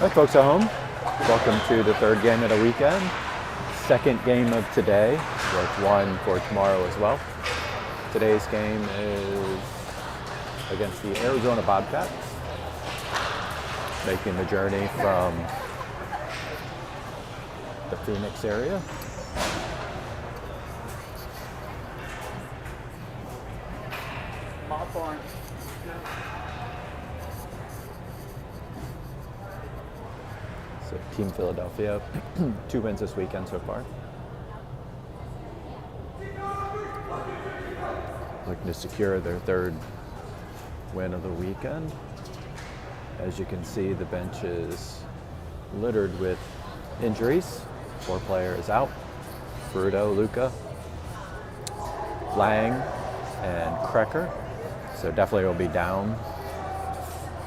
Hi folks at home, welcome to the third game of the weekend, second game of today with one for tomorrow as well. Today's game is against the Arizona Bobcats, making the journey from the Phoenix area. So Team Philadelphia, 2 wins this weekend so far. Looking to secure their third win of the weekend. As you can see, the bench is littered with injuries. 4 players out: Fruto, Luca, Lang, and Krecker. So definitely will be down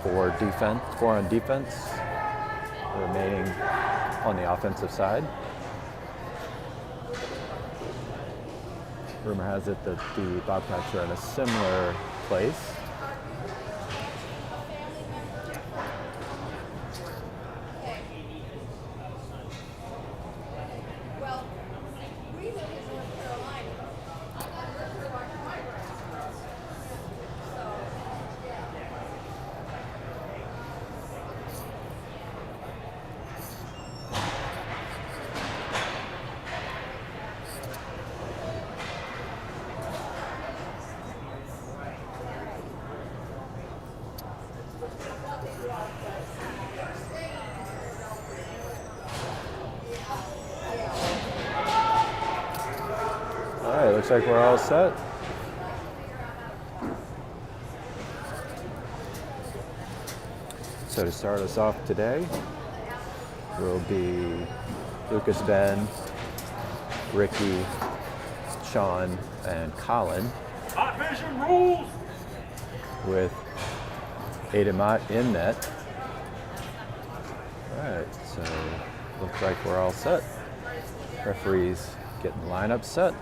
4 on defense, remaining on the offensive side. Rumor has it that the Bobcats are in a similar place. Alright, looks like we're all set. So to start us off today will be Lucas, Ben, Ricky, Sean, and Colin. Hot vision rules! With Aiden Mott in net. Alright, so looks like we're all set. Referees getting the lineup set.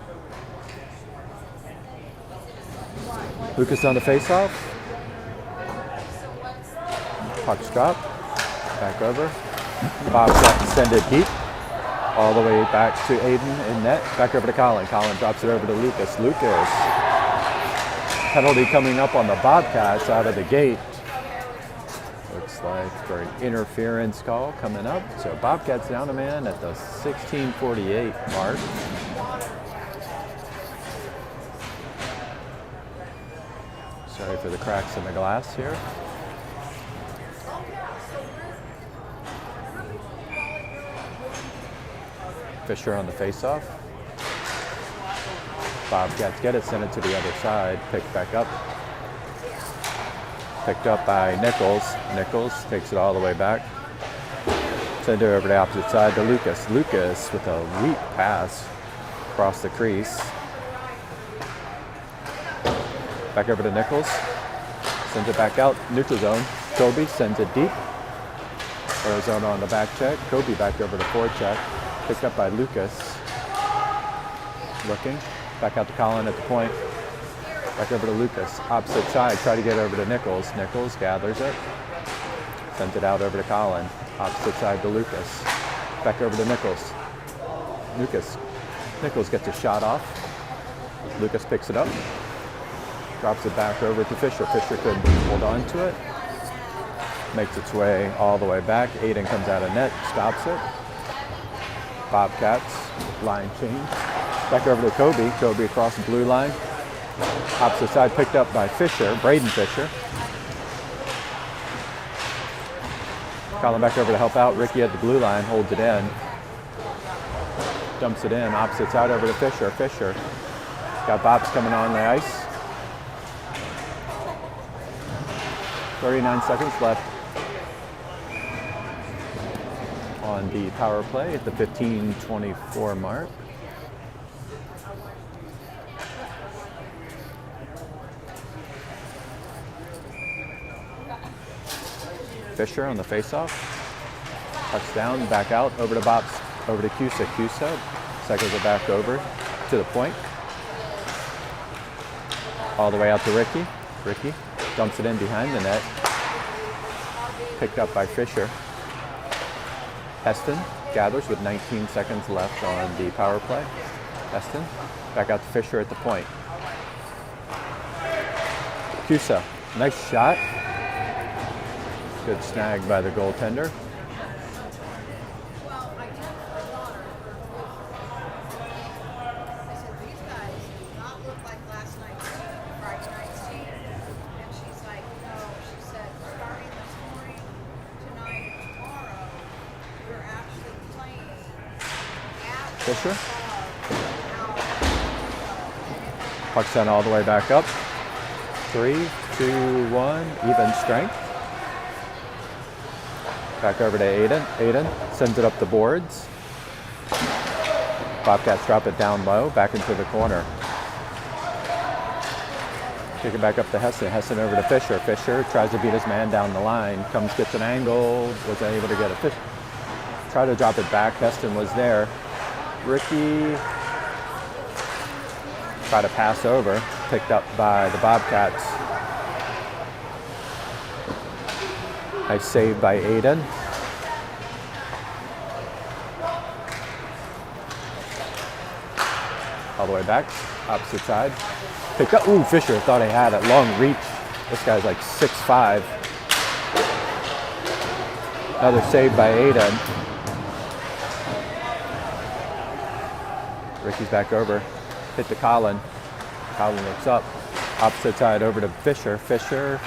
Lucas on the face-off. Puck's drop. Back over. Bobcat extended deep. All the way back to Aiden in net. Back over to Colin. Colin drops it over to Lucas. Lucas. Penalty coming up on the Bobcats out of the gate. Looks like for an interference call coming up. So Bobcats down a man at the 16:48 mark. Sorry for the cracks in the glass here. Fisher on the face-off. Bobcats get it, send it to the other side, picked back up. Picked up by Nichols. Nichols takes it all the way back. Send it over the opposite side to Lucas. Lucas with a weak pass across the crease. Back over to Nichols. Sends it back out. Neutral zone. Kobe sends it deep. Arizona on the back check. Kobe back over to forecheck. Picked up by Lucas. Looking. Back out to Colin at the point. Back over to Lucas. Opposite side. Try to get over to Nichols. Nichols gathers it. Sends it out over to Colin. Opposite side to Lucas. Back over to Nichols. Nichols gets a shot off. Lucas picks it up. Drops it back over to Fisher. Fisher couldn't hold on to it. Makes its way all the way back. Aiden comes out of net, stops it. Bobcats, line change. Back over to Kobe. Kobe across the blue line. Opposite side picked up by Fisher, Braden Fisher. Colin back over to help out. Ricky at the blue line, holds it in. Dumps it in, opposite side over to Fisher. Fisher got Bobs coming on the ice. 39 seconds left on the power play at the 15:24 mark. Fisher on the faceoff. Pucks down, back out, over to Bobs, over to Cusa. Cusa cycles it back over to the point. All the way out to Ricky. Ricky dumps it in behind the net. Picked up by Fisher. Heston gathers with 19 seconds left on the power play. Heston back out to Fisher at the point. Cusa, nice shot. Good snag by the goaltender. Fisher. Puck sent all the way back up. 3, 2, 1, even strength. Back over to Aiden. Aiden sends it up the boards. Bobcats drop it down low, back into the corner. Kick it back up to Heston. Heston over to Fisher. Fisher tries to beat his man down the line. Comes, gets an angle. Wasn't able to get a fish. Try to drop it back. Heston was there. Ricky tried to pass over. Picked up by the Bobcats. Nice save by Aiden. All the way back, opposite side. Picked up, ooh, Fisher thought he had it. Long reach. This guy's like 6'5". Another save by Aiden. Ricky's back over. Hit to Colin. Colin looks up. Opposite side over to Fisher. Fisher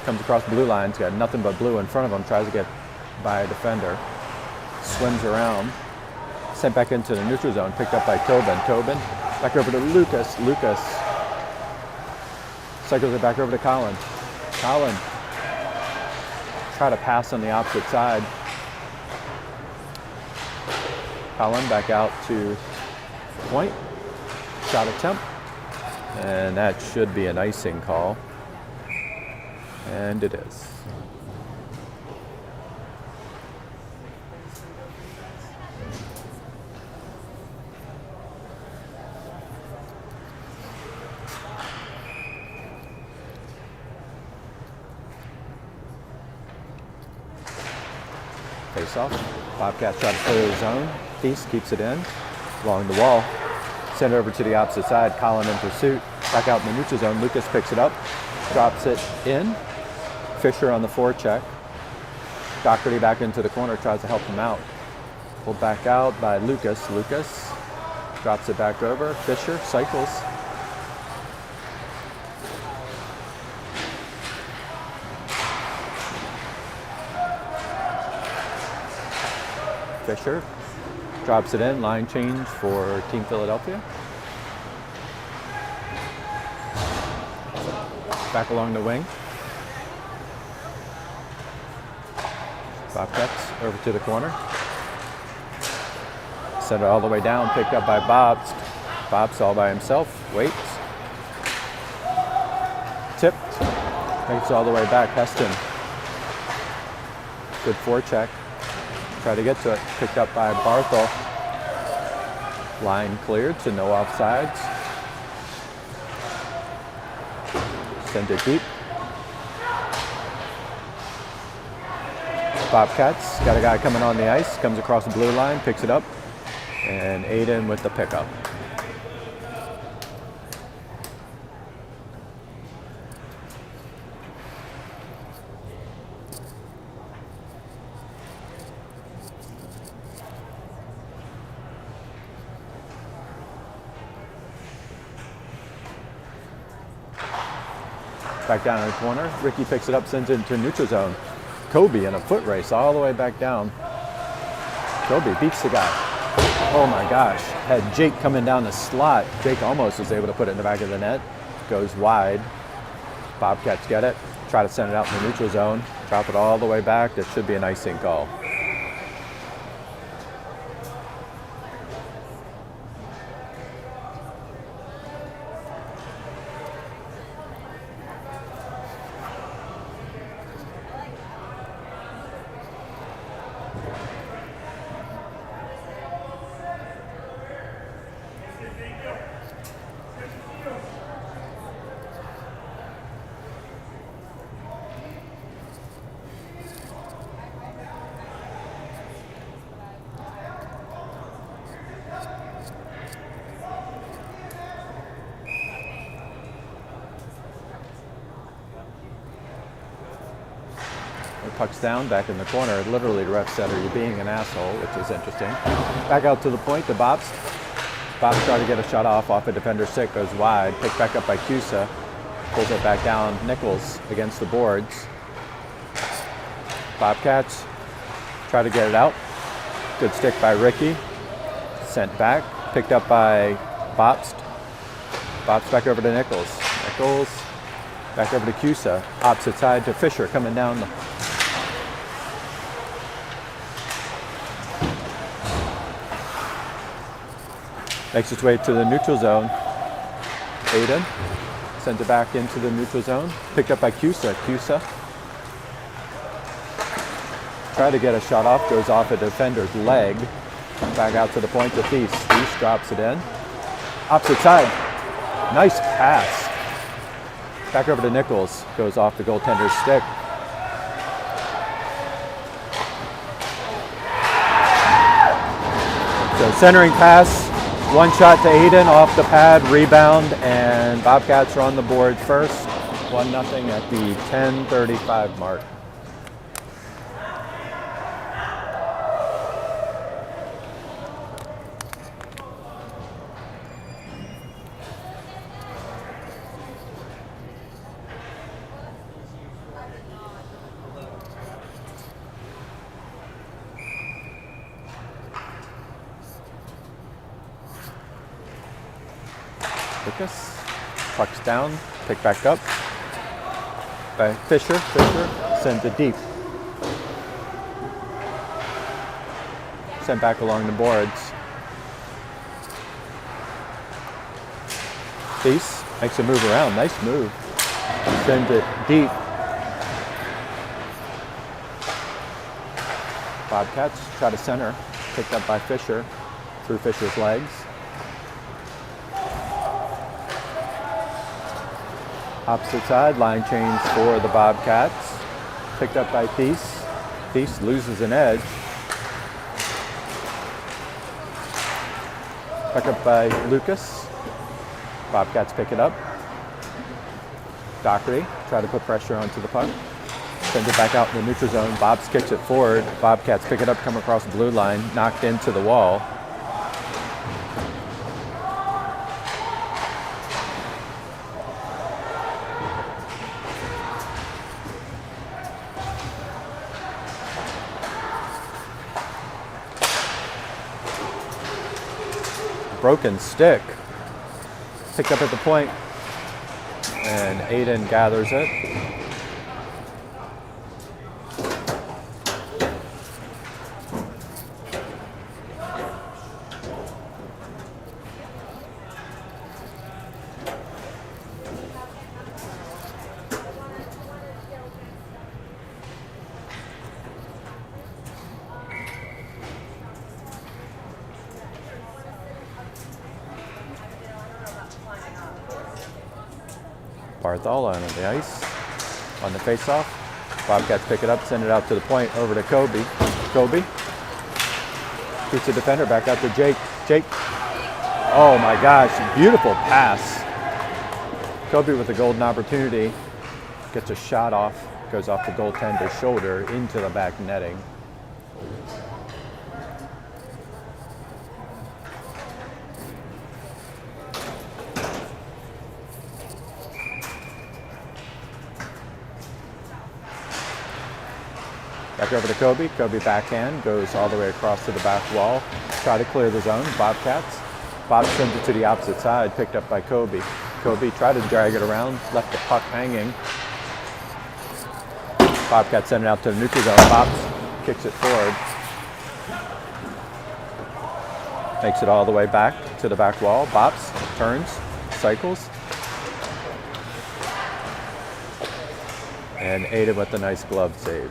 comes across the blue line. He's got nothing but blue in front of him. Tries to get by a defender. Swims around. Sent back into the neutral zone. Picked up by Tobin. Tobin back over to Lucas. Lucas cycles it back over to Colin. Colin try to pass on the opposite side. Colin back out to point. Shot attempt. And that should be an icing call. And it is. Face off. Bobcats try to clear the zone. Feast keeps it in along the wall. Send it over to the opposite side. Colin in pursuit. Back out in the neutral zone. Lucas picks it up. Drops it in. Fisher on the forecheck. Doherty back into the corner. Tries to help him out. Pulled back out by Lucas. Lucas drops it back over. Fisher cycles. Fisher drops it in. Line change for Team Philadelphia. Back along the wing. Bobcats over to the corner. Send it all the way down. Picked up by Bobs. Bobs all by himself. Waits. Tipped. Makes it all the way back. Heston. Good forecheck. Try to get to it. Picked up by Barthel. Line cleared, so no offsides. Send it deep. Bobcats got a guy coming on the ice. Comes across the blue line, picks it up. And Aiden with the pickup. Back down in the corner. Ricky picks it up, sends it into neutral zone. Kobe in a foot race all the way back down. Kobe beats the guy. Oh my gosh. Had Jake coming down the slot. Jake almost was able to put it in the back of the net. Goes wide. Bobcats get it. Try to send it out in the neutral zone. Drop it all the way back. That should be an icing call. Puck's down, back in the corner. Literally, the ref said, "Are you being an asshole?" Which is interesting. Back out to the point, the Bops. Bops try to get a shot off a defender's stick, goes wide. Picked back up by Cusa. Pulls it back down. Nichols against the boards. Bobcats try to get it out. Good stick by Ricky. Sent back. Picked up by Bops. Bops back over to Nichols. Nichols back over to Cusa. Opposite side to Fisher coming down. Makes its way to the neutral zone. Aiden sends it back into the neutral zone. Picked up by Cusa. Cusa tried to get a shot off. Goes off a defender's leg. Back out to the point to Thies. Thies drops it in. Opposite side. Nice pass. Back over to Nichols. Goes off the goaltender's stick. So centering pass. One shot to Aiden off the pad. Rebound. And Bobcats are on the board first. 1-0 at the 10:35 mark. Lucas, puck's down, picked back up by Fisher. Fisher sends it deep. Sent back along the boards. Thies makes a move around, nice move. Sends it deep. Bobcats try to center, picked up by Fisher, through Fisher's legs. Opposite side, line change for the Bobcats. Picked up by Thies. Thies loses an edge. Back up by Lucas. Bobcats pick it up. Doherty try to put pressure onto the puck. Sends it back out in the neutral zone. Bobs kicks it forward. Bobcats pick it up, come across the blue line, knocked into the wall. Broken stick. Picked up at the point, and Aiden gathers it. Barthol on the ice, on the face-off. Bobcats pick it up, send it out to the point, over to Kobe. Kobe shoots the defender, back out to Jake. Jake, oh my gosh, beautiful pass. Kobe with a golden opportunity, gets a shot off, goes off the goaltender's shoulder into the back netting. Back over to Kobe. Kobe backhand, goes all the way across to the back wall. Try to clear the zone. Bobcats. Bob sends it to the opposite side, picked up by Kobe. Kobe tried to drag it around, left the puck hanging. Bobcats send it out to the neutral zone. Bob kicks it forward. Makes it all the way back to the back wall. Bops turns, cycles. And Aiden with a nice glove save.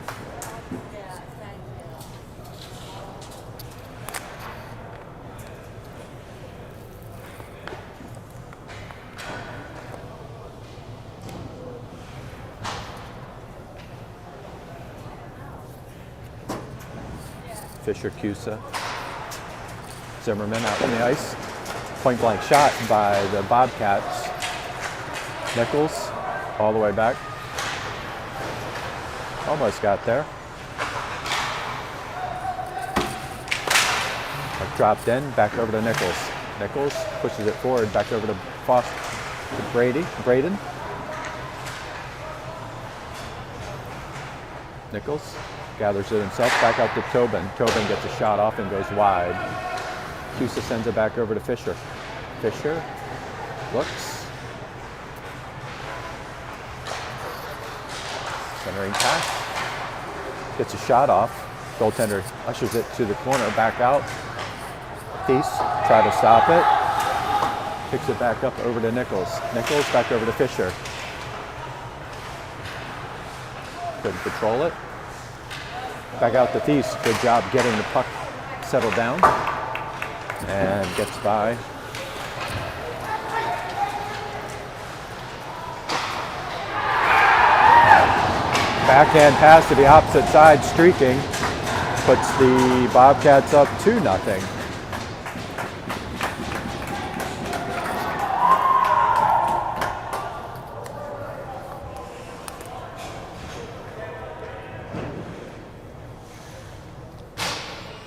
Fisher, Cusa, Zimmerman out on the ice. Point blank shot by the Bobcats. Nichols all the way back. Almost got there. Dropped in, back over to Nichols. Nichols pushes it forward, back over to Braden. Nichols gathers it himself, back out to Tobin. Tobin gets a shot off and goes wide. Cusa sends it back over to Fisher. Fisher looks. Centering pass. Gets a shot off. Goaltender ushers it to the corner, back out. Thies try to stop it. Picks it back up over to Nichols. Nichols back over to Fisher. Couldn't control it. Back out to Thies. Good job getting the puck settled down. And gets by. Backhand pass to the opposite side, streaking. Puts the Bobcats up 2-0.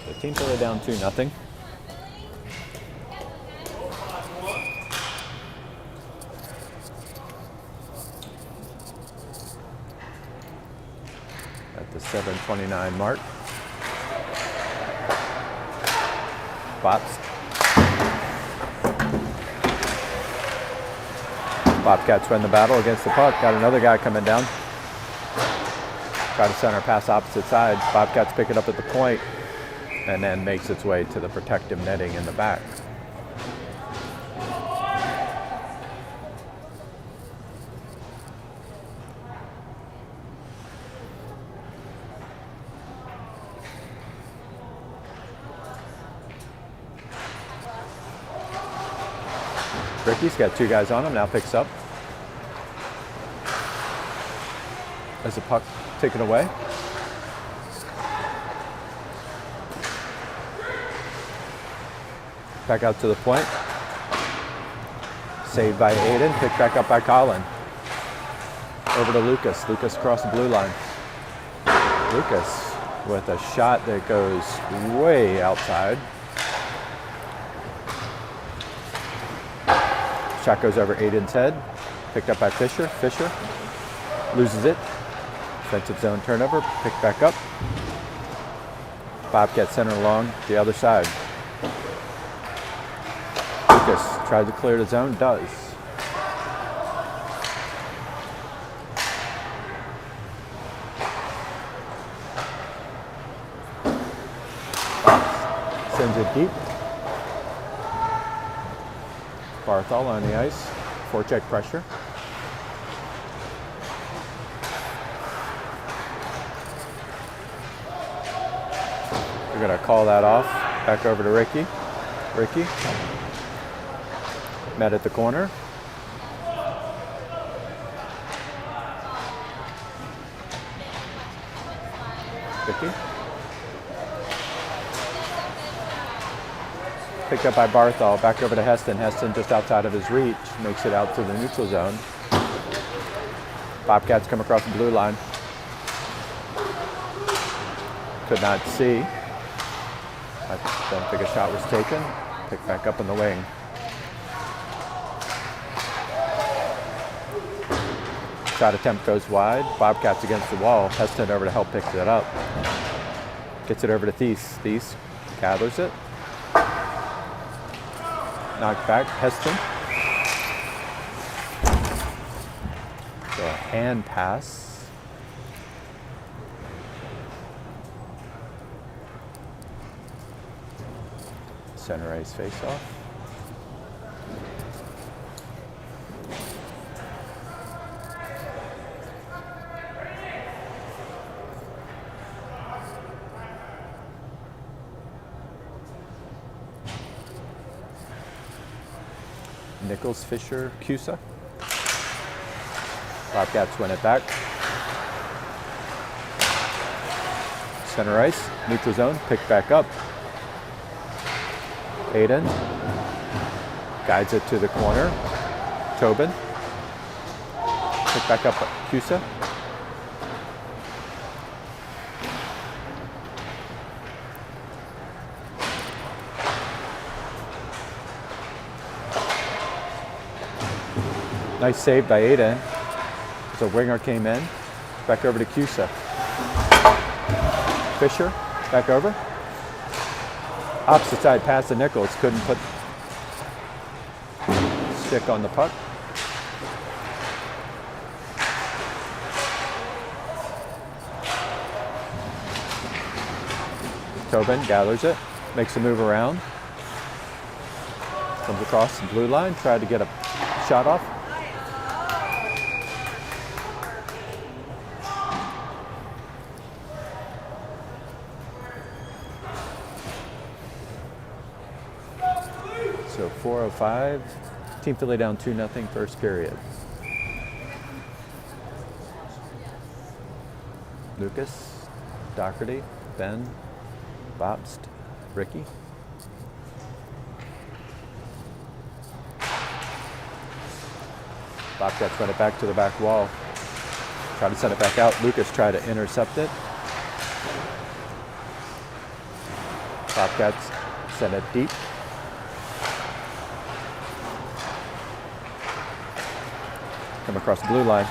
The teams are down 2-0. At the 7:29 mark. Bobcats win the battle against the puck. Got another guy coming down. Try to center pass opposite side. Bobcats pick it up at the point and then makes its way to the protective netting in the back. Ricky's got two guys on him, now picks up. As the puck taken away. Back out to the point. Saved by Aiden, picked back up by Colin. Over to Lucas. Lucas across the blue line. Lucas with a shot that goes way outside. Shot goes over Aiden's head. Picked up by Fisher. Fisher loses it. Defensive zone turnover. Picked back up. Bobcat center along the other side. Lucas tries to clear the zone. Does. Sends it deep. Barthol on the ice, forecheck pressure. We're gonna call that off. Back over to Ricky. Ricky. Met at the corner. Ricky. Picked up by Barthol, back over to Heston. Heston just outside of his reach, makes it out to the neutral zone. Bobcats come across the blue line. Could not see. I don't think a shot was taken. Picked back up in the wing. Shot attempt goes wide. Bobcats against the wall. Heston over to help pick it up. Gets it over to Thies. Thies gathers it. Knocked back, Heston. So a hand pass. Center ice face off. Nichols, Fisher, Cusa. Bobcats win it back. Center ice, neutral zone, picked back up. Aiden guides it to the corner. Tobin. Picked back up Cusa. Nice save by Aiden. So winger came in. Back over to Cusa. Fisher, back over. Opposite side pass to Nichols. Couldn't put stick on the puck. Tobin gathers it, makes a move around. Comes across the blue line, tried to get a shot off. So 4:05, Team Philly down 2-0 first period. Lucas, Doherty, Ben, Bobst, Ricky. Bobcats run it back to the back wall. Try to send it back out. Lucas tried to intercept it. Bobcats send it deep. Come across the blue line.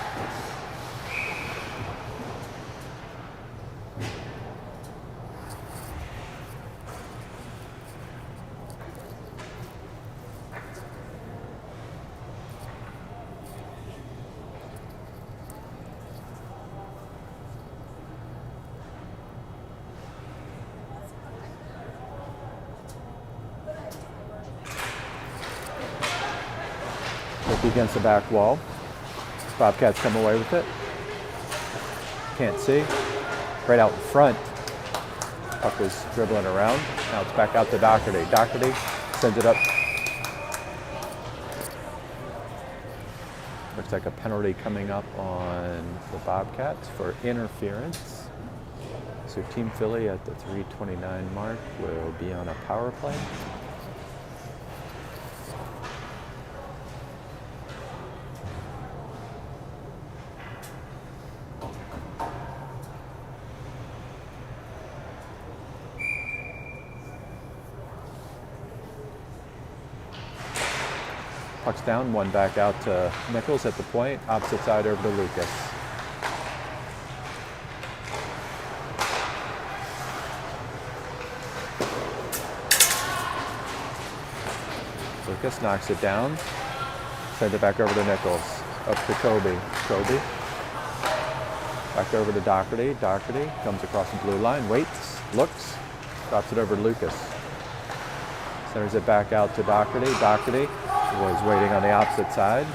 Against the back wall. Bobcats come away with it. Can't see. Right out in front. Puck was dribbling around. Now it's back out to Doherty. Doherty sends it up. Looks like a penalty coming up on the Bobcats for interference. So Team Philly at the 3:29 mark will be on a power play. Puck's down, one back out to Nichols at the point, opposite side over to Lucas. Lucas knocks it down, sends it back over to Nichols, up to Kobe. Kobe, back over to Doherty. Doherty comes across the blue line, waits, looks, drops it over to Lucas. Centers it back out to Doherty. Doherty was waiting on the opposite side.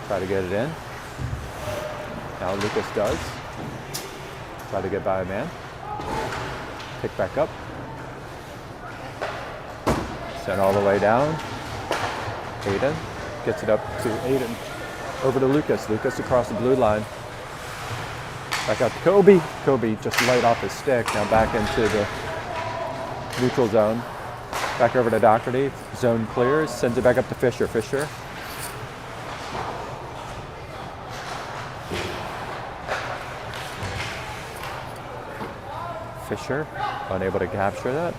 Try to get it in. Now Lucas does. Try to get by a man. Pick back up. Sent all the way down. Aiden gets it up to Aiden. Over to Lucas. Lucas across the blue line. Back out to Kobe. Kobe just light off his stick. Now back into the neutral zone. Back over to Doherty. Zone clears. Sends it back up to Fisher. Fisher. Fisher unable to capture that.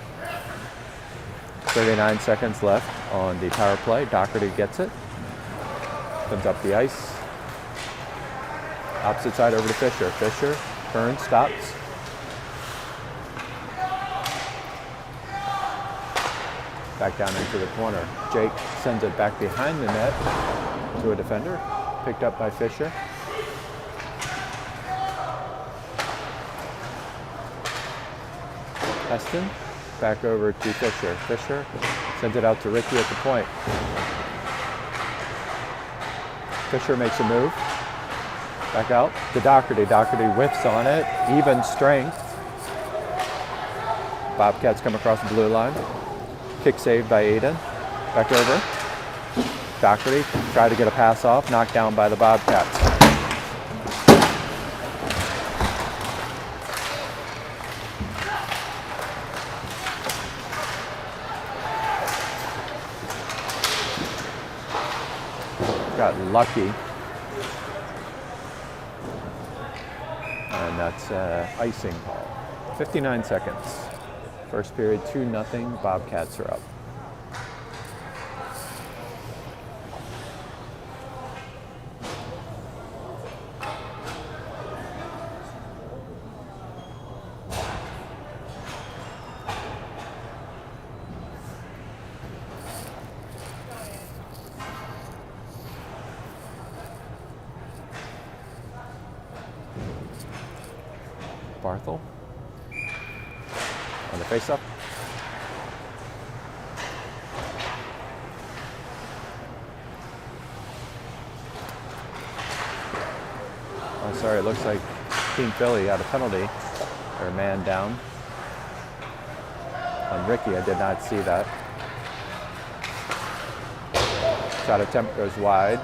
39 seconds left on the power play. Doherty gets it. Comes up the ice. Opposite side over to Fisher. Fisher turns, stops. Back down into the corner. Jake sends it back behind the net to a defender. Picked up by Fisher. Heston back over to Fisher. Fisher sends it out to Ricky at the point. Fisher makes a move. Back out to Doherty. Doherty whiffs on it. Even strength. Bobcats come across the blue line. Kick saved by Aiden. Back over. Doherty tried to get a pass off. Knocked down by the Bobcats. Got lucky. And that's icing call. 59 seconds. First period, 2-0. Bobcats are up. Barthel on the face-up. Oh, sorry, it looks like Team Philly had a penalty or a man down on Ricky. I did not see that. Shot attempt goes wide.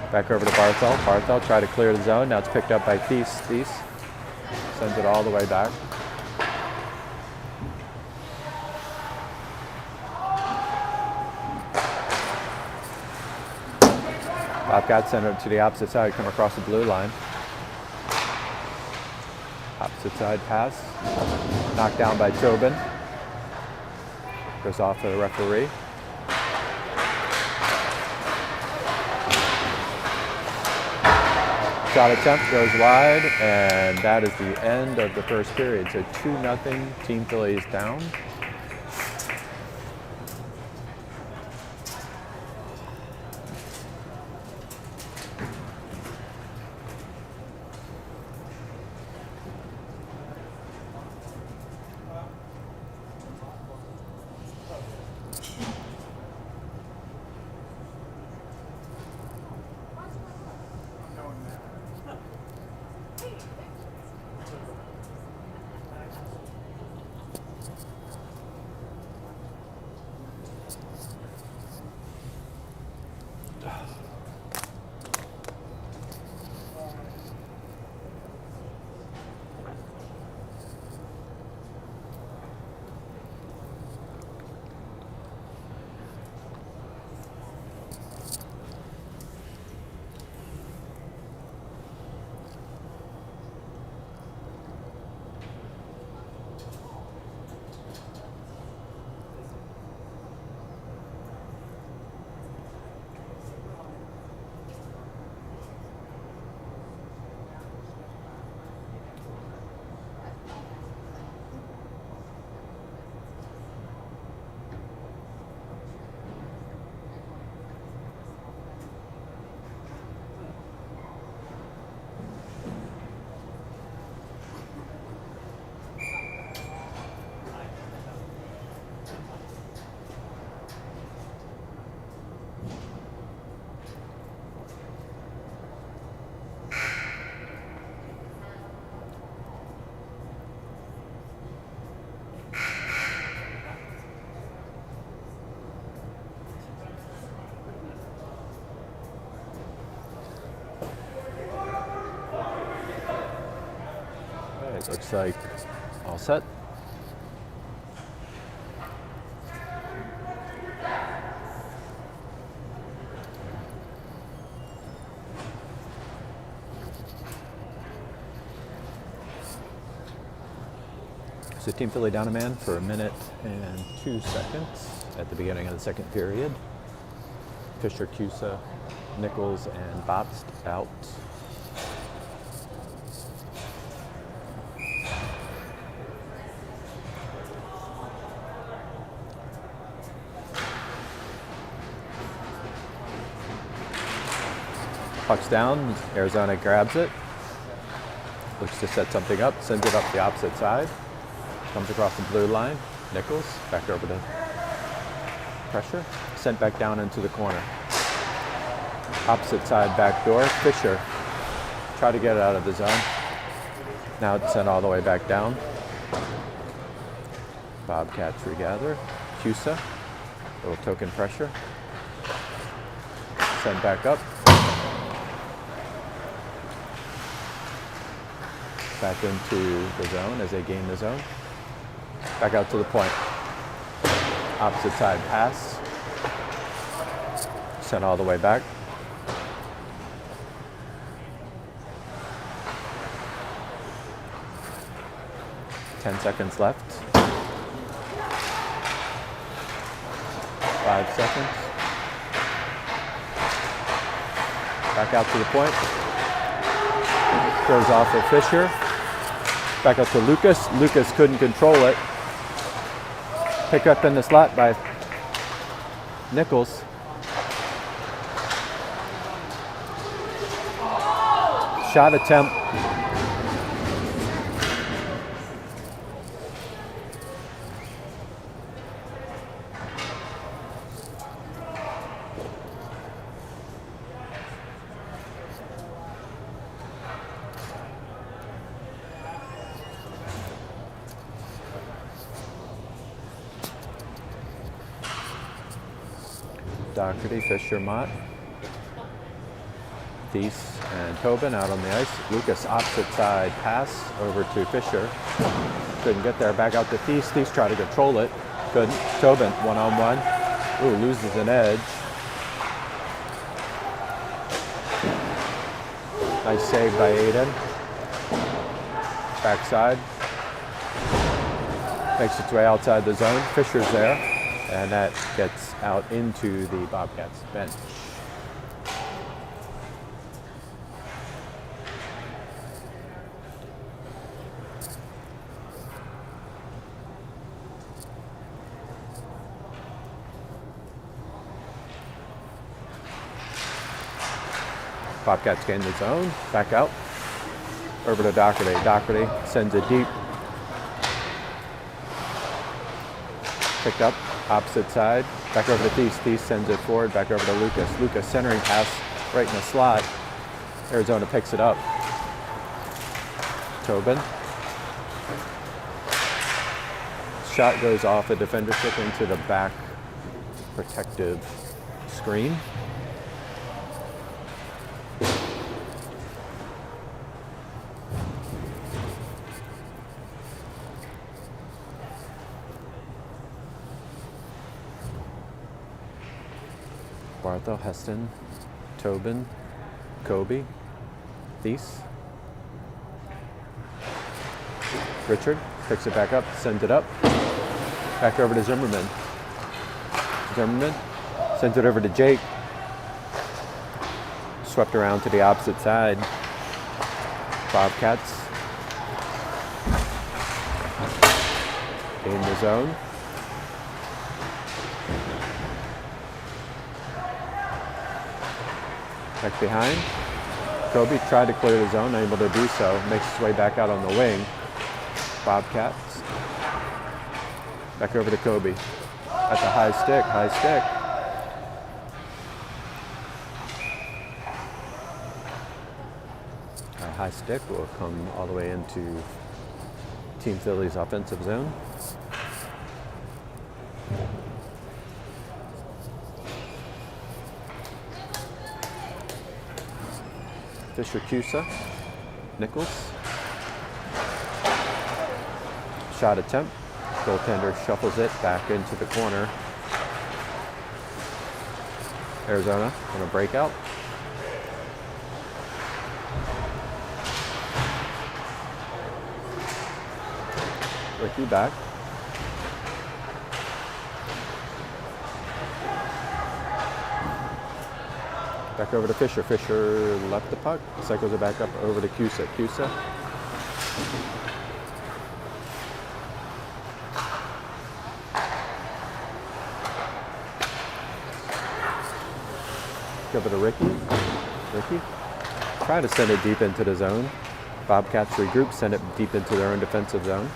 Back over to Barthel. Barthel tried to clear the zone. Now it's picked up by Thies. Thies sends it all the way back. Bobcats send it to the opposite side, come across the blue line. Opposite side pass. Knocked down by Tobin. Goes off to the referee. Shot attempt goes wide, and that is the end of the first period. So 2-0, Team Philly is down. It looks like all set. So Team Philly down a man for 1 minute and 2 seconds at the beginning of the second period. Fisher, Cusa, Nichols, and Bobst out. Puck's down, Arizona grabs it, looks to set something up, sends it up the opposite side, comes across the blue line, Nichols, back over to pressure, sent back down into the corner. Opposite side back door, Fisher, try to get it out of the zone. Now it's sent all the way back down. Bobcats regather, Cusa, little token pressure, sent back up. Back into the zone as they gain the zone. Back out to the point. Opposite side pass. Sent all the way back. 10 seconds left. 5 seconds. Back out to the point. Throws off of Fisher. Back up to Lucas. Lucas couldn't control it. Pick up in the slot by Nichols. Shot attempt. Doherty, Fisher, Mott, Thies, and Tobin out on the ice. Lucas opposite side pass over to Fisher. Couldn't get there. Back out to Thies. Thies tried to control it. Couldn't. Tobin one-on-one. Ooh, loses an edge. Nice save by Aiden. Backside. Makes its way outside the zone. Fisher's there. And that gets out into the Bobcats bench. Bobcats gain the zone. Back out. Over to Doherty. Doherty sends it deep. Picked up. Opposite side, back over to Thies. Thies sends it forward, back over to Lucas. Lucas centering pass right in the slot. Arizona picks it up. Tobin. Shot goes off a defender stick into the back protective screen. Barthel, Heston, Tobin, Kobe, Thies. Richard picks it back up, sends it up. Back over to Zimmerman. Zimmerman sends it over to Jake. Swept around to the opposite side. Bobcats in the zone. Back behind. Kobe tried to clear the zone, unable to do so. Makes his way back out on the wing. Bobcats. Back over to Kobe. That's a high stick, high stick. A high stick will come all the way into Team Philly's offensive zone. Fisher, Cusa, Nichols. Shot attempt. Goaltender shuffles it back into the corner. Arizona on a breakout. Ricky back. Back over to Fisher. Fisher left the puck. Cycles it back up over to Cusa. Cusa. Give it to Ricky. Ricky. Try to send it deep into the zone. Bobcats regroup, send it deep into their own defensive zone.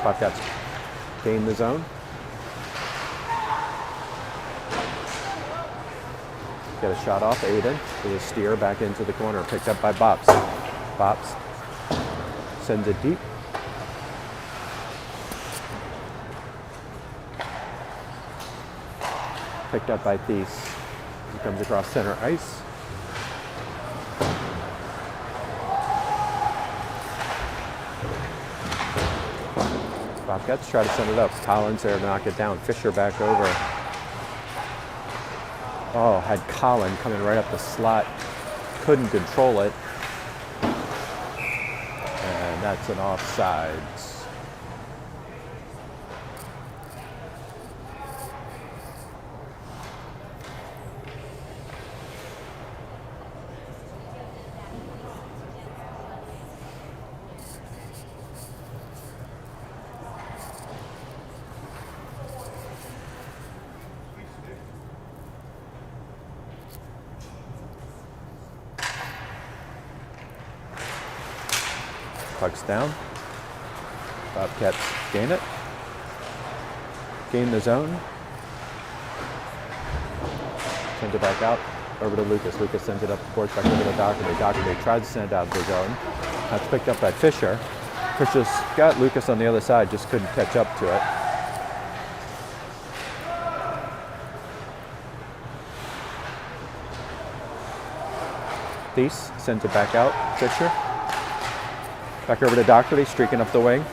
Bobcats gain the zone. Get a shot off Aiden with a steer back into the corner. Picked up by Bops. Bops sends it deep. Picked up by Thies. He comes across center ice. Bobcats try to send it up. Collins there to knock it down. Fisher back over. Oh, had Colin coming right up the slot. Couldn't control it. And that's an offsides. Puck's down. Bobcats gain it. Gain the zone. Sends it back out. Over to Lucas. Lucas sends it up the court, back over to Doherty. Doherty tries to send it out of the zone. That's picked up by Fisher. Fisher's got Lucas on the other side, just couldn't catch up to it. Thies sends it back out. Fisher. Back over to Doherty, streaking up the wing.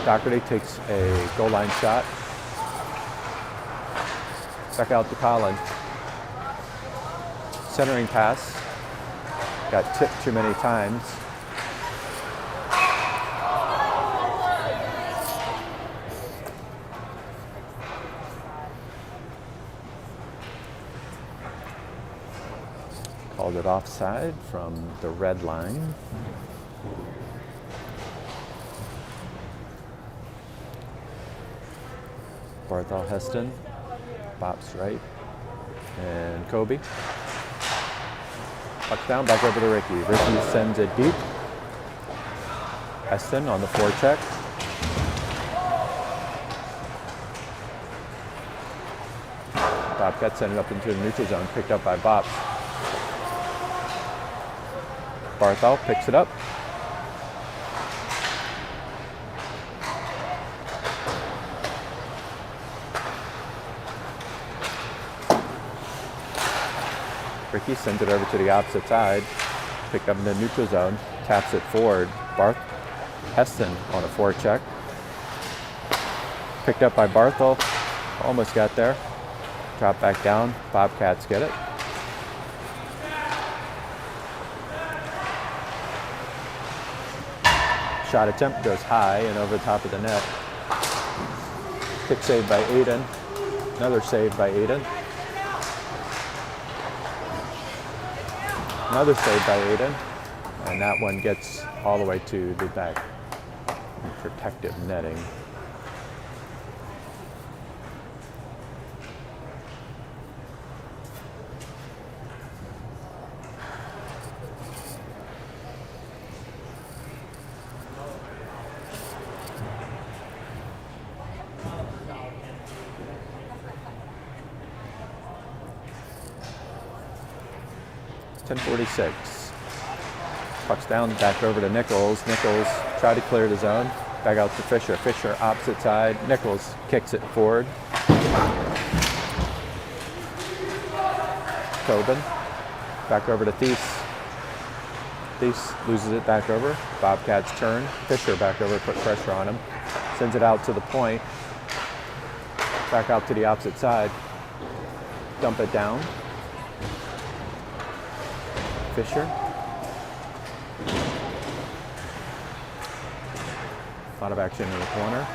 Doherty takes a goal line shot. Back out to Collin. Centering pass. Got tipped too many times. Called it offside from the red line. Barthol Heston, Bop's right, and Kobe. Puck's down, back over to Ricky. Ricky sends it deep. Heston on the forecheck. Bobcat sent it up into the neutral zone, picked up by Bop. Barthol picks it up. Ricky sends it over to the opposite side, picked up in the neutral zone, taps it forward. Heston on a forecheck. Picked up by Barthol, almost got there. Drop back down, Bobcats get it. Shot attempt goes high and over the top of the net. Kick save by Aiden. Another save by Aiden. Another save by Aiden. And that one gets all the way to the back. Protective netting. .46. Puck's down, back over to Nichols. Nichols tried to clear the zone. Back out to Fisher. Fisher opposite side. Nichols kicks it forward. Tobin. Back over to Thies. Thies loses it back over. Bobcats turn. Fisher back over, put pressure on him. Sends it out to the point. Back out to the opposite side. Dump it down. Fisher. A lot of action in the corner.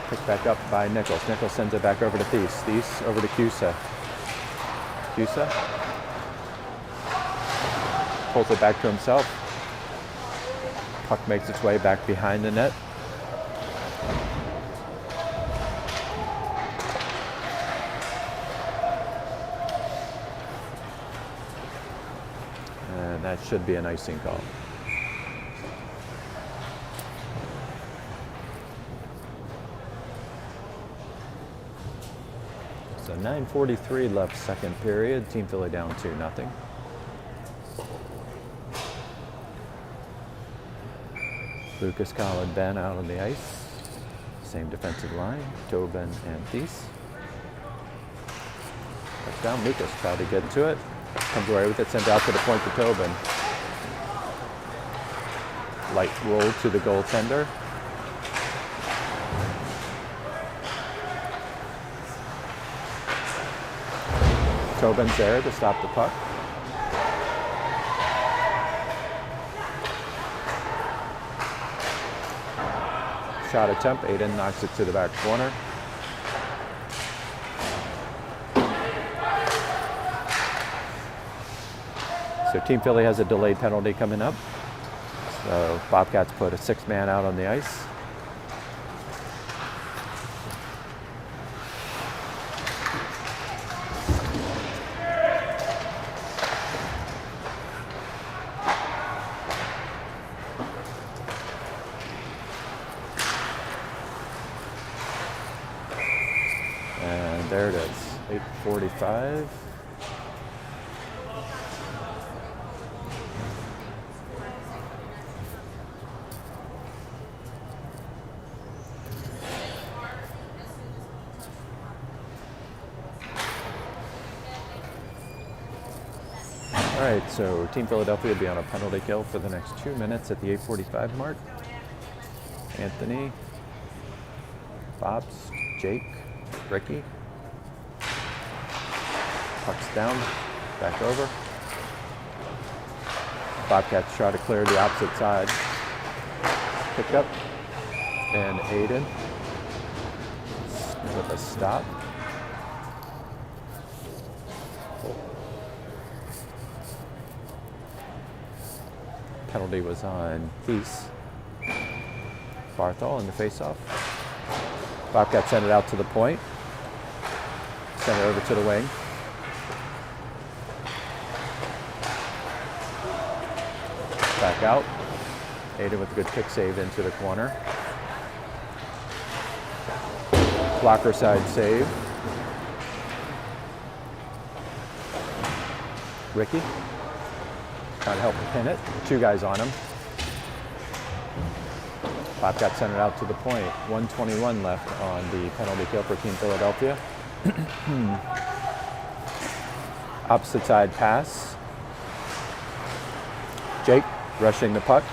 Picked back up by Nichols. Nichols sends it back over to Thies. Thies over to Cusa. Cusa pulls it back to himself. Puck makes its way back behind the net. And that should be an icing call. So 9:43 left second period. Team Philly down 2-0. Lucas, Collin, Ben out on the ice. Same defensive line, Tobin and Thies. Touchdown, Lucas tried to get to it. Comes away with it, sent out to the point to Tobin. Light roll to the goaltender. Tobin's there to stop the puck. shot attempt. Aiden knocks it to the back corner. So Team Philly has a delayed penalty coming up. So Bobcats put a 6-man out on the ice. And there it is, 8:45. All right, so Team Philadelphia will be on a penalty kill for the next 2 minutes at the 8:45 mark. Anthony, Bobs, Jake, Ricky. Puck's down, back over. Bobcats try to clear the opposite side. Pick up, and Aiden with a stop. Penalty was on Thies. Barthol in the faceoff. Bobcats send it out to the point. Send it over to the wing. Back out. Aiden with a good kick save into the corner. Blocker side save. Ricky trying to help pin it. 2 guys on him. Bobcats sent it out to the point. 1:21 left on the penalty kill for Team Philadelphia. Opposite side pass. Jake rushing the puck.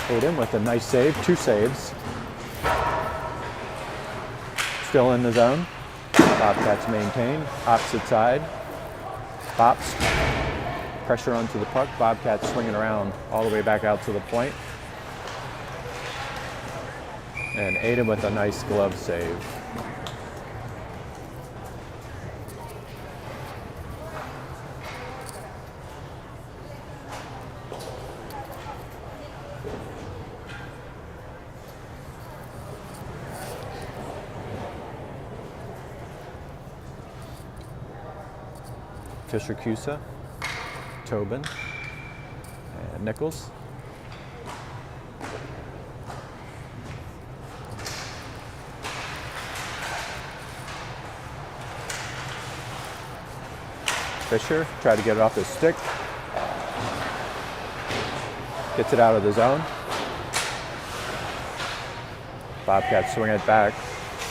Aiden with a nice save, 2 saves. Still in the zone. Bobcats maintain. Opposite side. Bops. Pressure onto the puck. Bobcats swinging around all the way back out to the point. And Aiden with a nice glove save. Fisher Cusa, Tobin, and Nichols. Fisher tried to get it off his stick. Gets it out of the zone. Bobcats swing it back.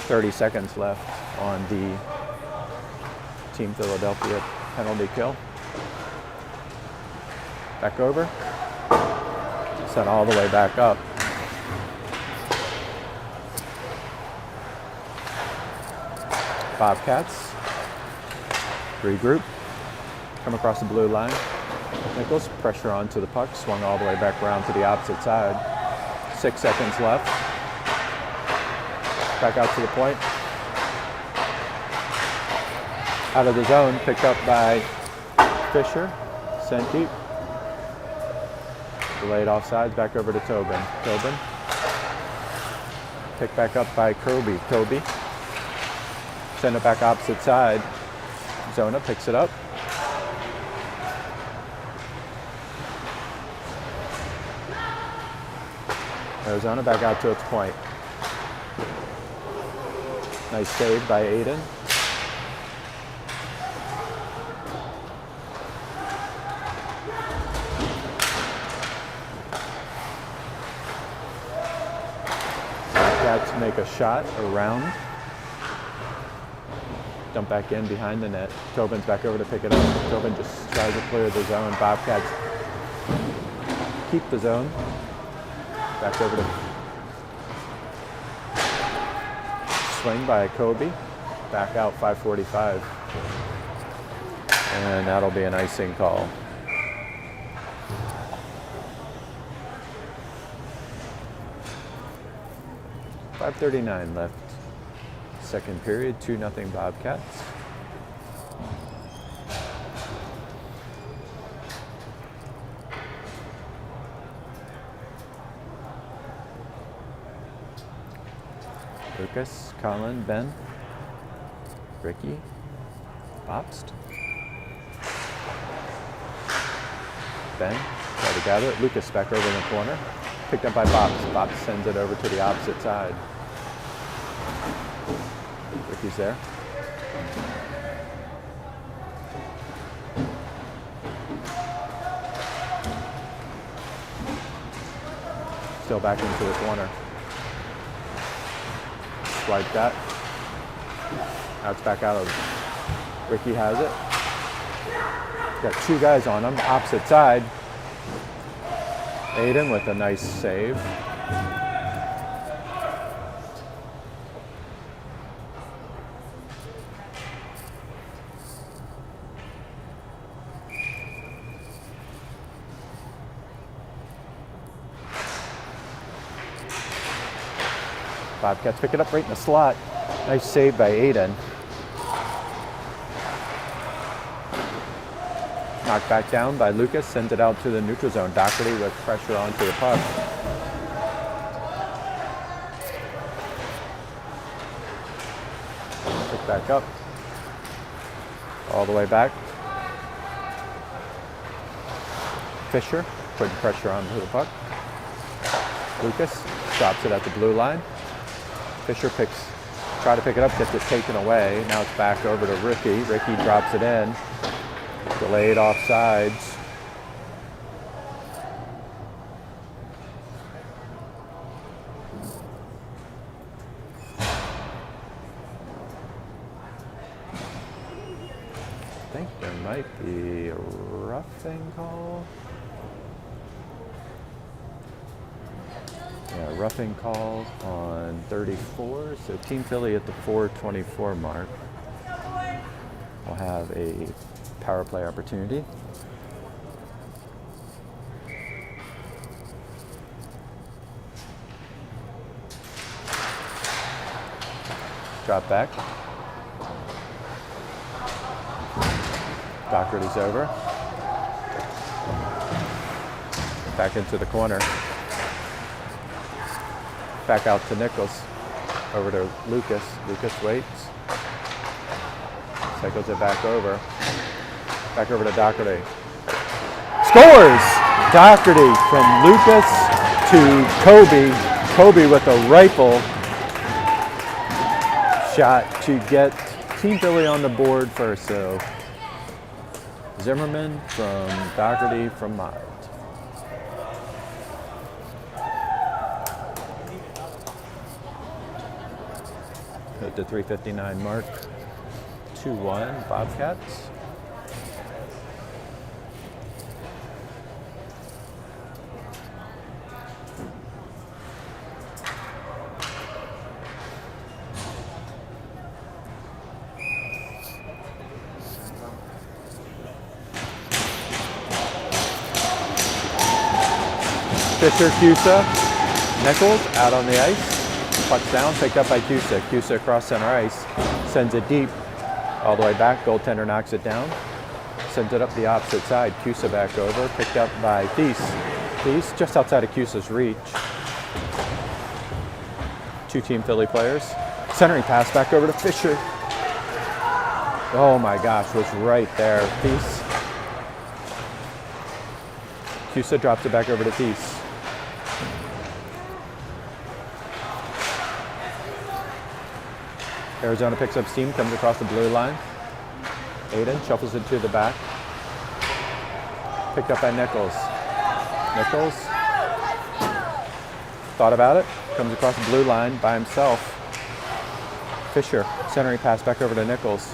30 seconds left on the Team Philadelphia penalty kill. Back over. Sent all the way back up. Bobcats regroup. Come across the blue line. Nichols, pressure onto the puck, swung all the way back around to the opposite side. 6 seconds left. Back out to the point. Out of the zone, picked up by Fisher. Sent deep. Delayed offsides, back over to Tobin. Tobin. Picked back up by Kobe. Kobe. Send it back opposite side. Zona picks it up. Arizona back out to its point. Nice save by Aiden. Bobcats make a shot around. Dump back in behind the net. Tobin's back over to pick it up. Tobin just tries to clear the zone. Bobcats keep the zone. Back over to swing by Kobe. Back out 5:45. And that'll be an icing call. 5:39 left. Second period, 2-0 Bobcats. Lucas, Colin, Ben, Ricky, Bobst. Ben, try to gather it. Lucas back over in the corner. Picked up by Bobst. Bobst sends it over to the opposite side. Ricky's there. Still back into the corner. Swipe that. Now it's back out of. Ricky has it. Got two guys on him, opposite side. Aiden with a nice save. Bobcats pick it up right in the slot. Nice save by Aiden. Knocked back down by Lucas, sends it out to the neutral zone. Doherty with pressure onto the puck. Pick back up. All the way back. Fisher putting pressure onto the puck. Lucas drops it at the blue line. Fisher try to pick it up, gets it taken away. Now it's back over to Ricky. Ricky drops it in. Delayed offsides. I think there might be a roughing call. Yeah, roughing call on 34. So Team Philly at the 4:24 mark will have a power play opportunity. Drop back. Doherty's over. Back into the corner. Back out to Nichols. Over to Lucas. Lucas waits. Cycles it back over. Back over to Doherty. Scores! Doherty from Lucas to Kobe. Kobe with a rifle shot to get Team Philly on the board first. So Zimmerman from Doherty from Mott. At the 3:59 mark, 2-1 Bobcats. Fisher, Cusa, Nichols out on the ice. Puck's down, picked up by Cusa. Cusa across center ice, sends it deep, all the way back. Goaltender knocks it down, sends it up the opposite side. Cusa back over, picked up by Thies. Thies just outside of Cusa's reach. Two Team Philly players. Centering pass back over to Fisher. Oh my gosh, was right there. Thies. Cusa drops it back over to Thies. Arizona picks up steam, comes across the blue line. Aiden shuffles it to the back. Picked up by Nichols. Nichols thought about it, comes across the blue line by himself. Fisher, centering pass back over to Nichols.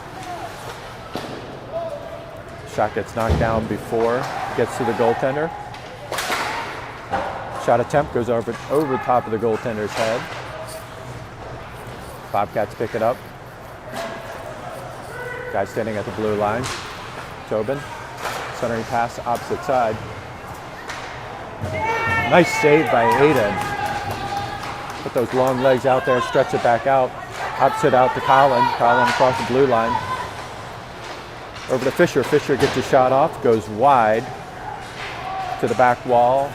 Shot gets knocked down before it gets to the goaltender. Shot attempt goes over top of the goaltender's head. Bobcats pick it up. Guy standing at the blue line. Tobin. Centering pass opposite side. Nice save by Aiden. Put get those long legs out there, stretch it back out. Opposite out to Colin. Colin across the blue line. Over to Fisher. Fisher gets a shot off, goes wide to the back wall.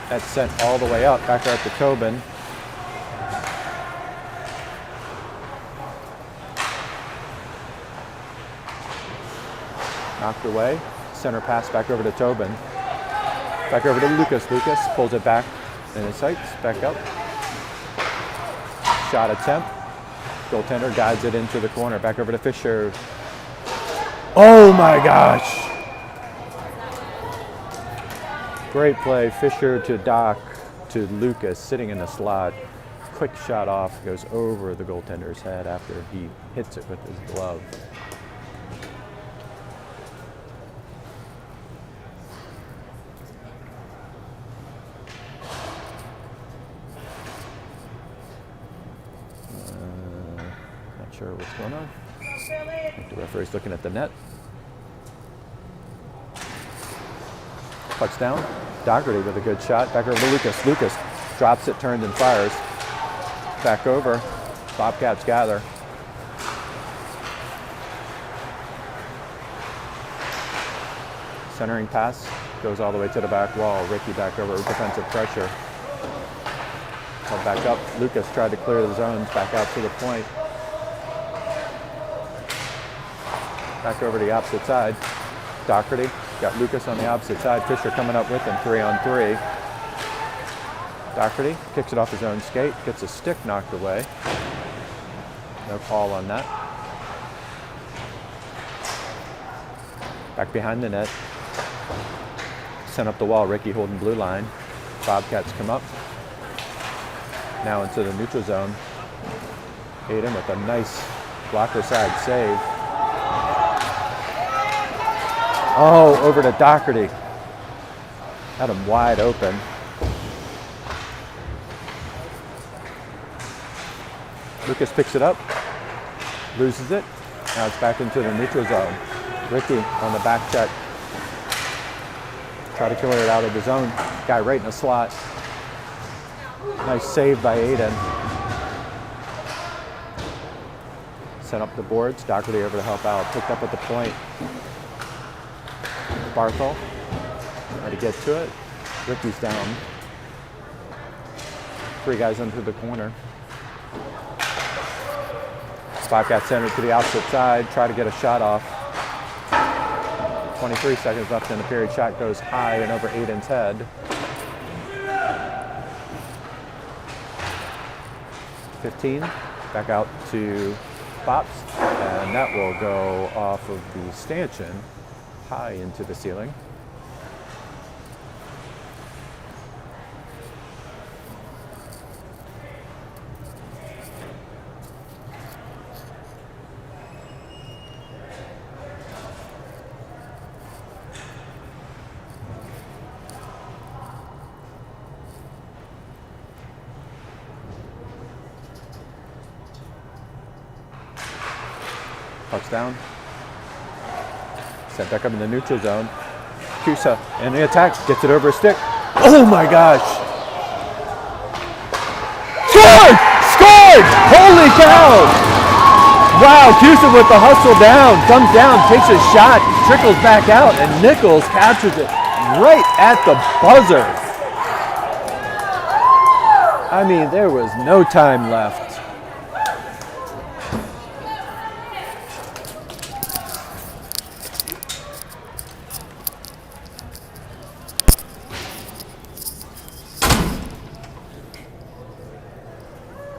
That's sent all the way up, back out to Tobin. Knocked away. Center pass back over to Tobin. Back over to Lucas. Lucas pulls it back in his sights. Back up. Shot attempt. Goaltender guides it into the corner. Back over to Fisher. Oh my gosh! Great play. Fisher to Doc to Lucas sitting in the slot. Quick shot off. Goes over the goaltender's head after he hits it with his glove. Sure what's going on. The referee's looking at the net. Pucks down. Dougherty with a good shot. Back over to Lucas. Lucas drops it, turns and fires. Back over. Bobcats gather. Centering pass goes all the way to the back wall. Ricky back over. Defensive pressure. Held back up. Lucas tried to clear the zones. Back out to the point. Back over to the opposite side. Dougherty got Lucas on the opposite side. Fisher coming up with him, 3-on-3. Dougherty kicks it off his own skate, gets a stick knocked away. No call on that. Back behind the net. Sent up the wall, Ricky holding blue line. Bobcats come up. Now into the neutral zone. Aiden with a nice blocker side save. Oh, over to Dougherty. Had him wide open. Lucas picks it up, loses it. Now it's back into the neutral zone. Ricky on the back check. Try to clear it out of the zone. Guy right in the slot. Nice save by Aiden. Sent up the boards. Dougherty over to help out. Picked up at the point. Barthel, try to get to it. Ricky's down. 3 guys into the corner. Bobcat center to the opposite side. Try to get a shot off. 23 seconds left in the period. Shot goes high and over Aiden's head. 15. Back out to Pops. And that will go off of the stanchion. High into the ceiling. Puck's down. Set back up in the neutral zone. Cusa and the attack gets it over a stick. Oh my gosh! Scored! Scored! Holy cow! Wow, Cusa with the hustle down, comes down, takes a shot, trickles back out, and Nichols captures it right at the buzzer. I mean, there was no time left.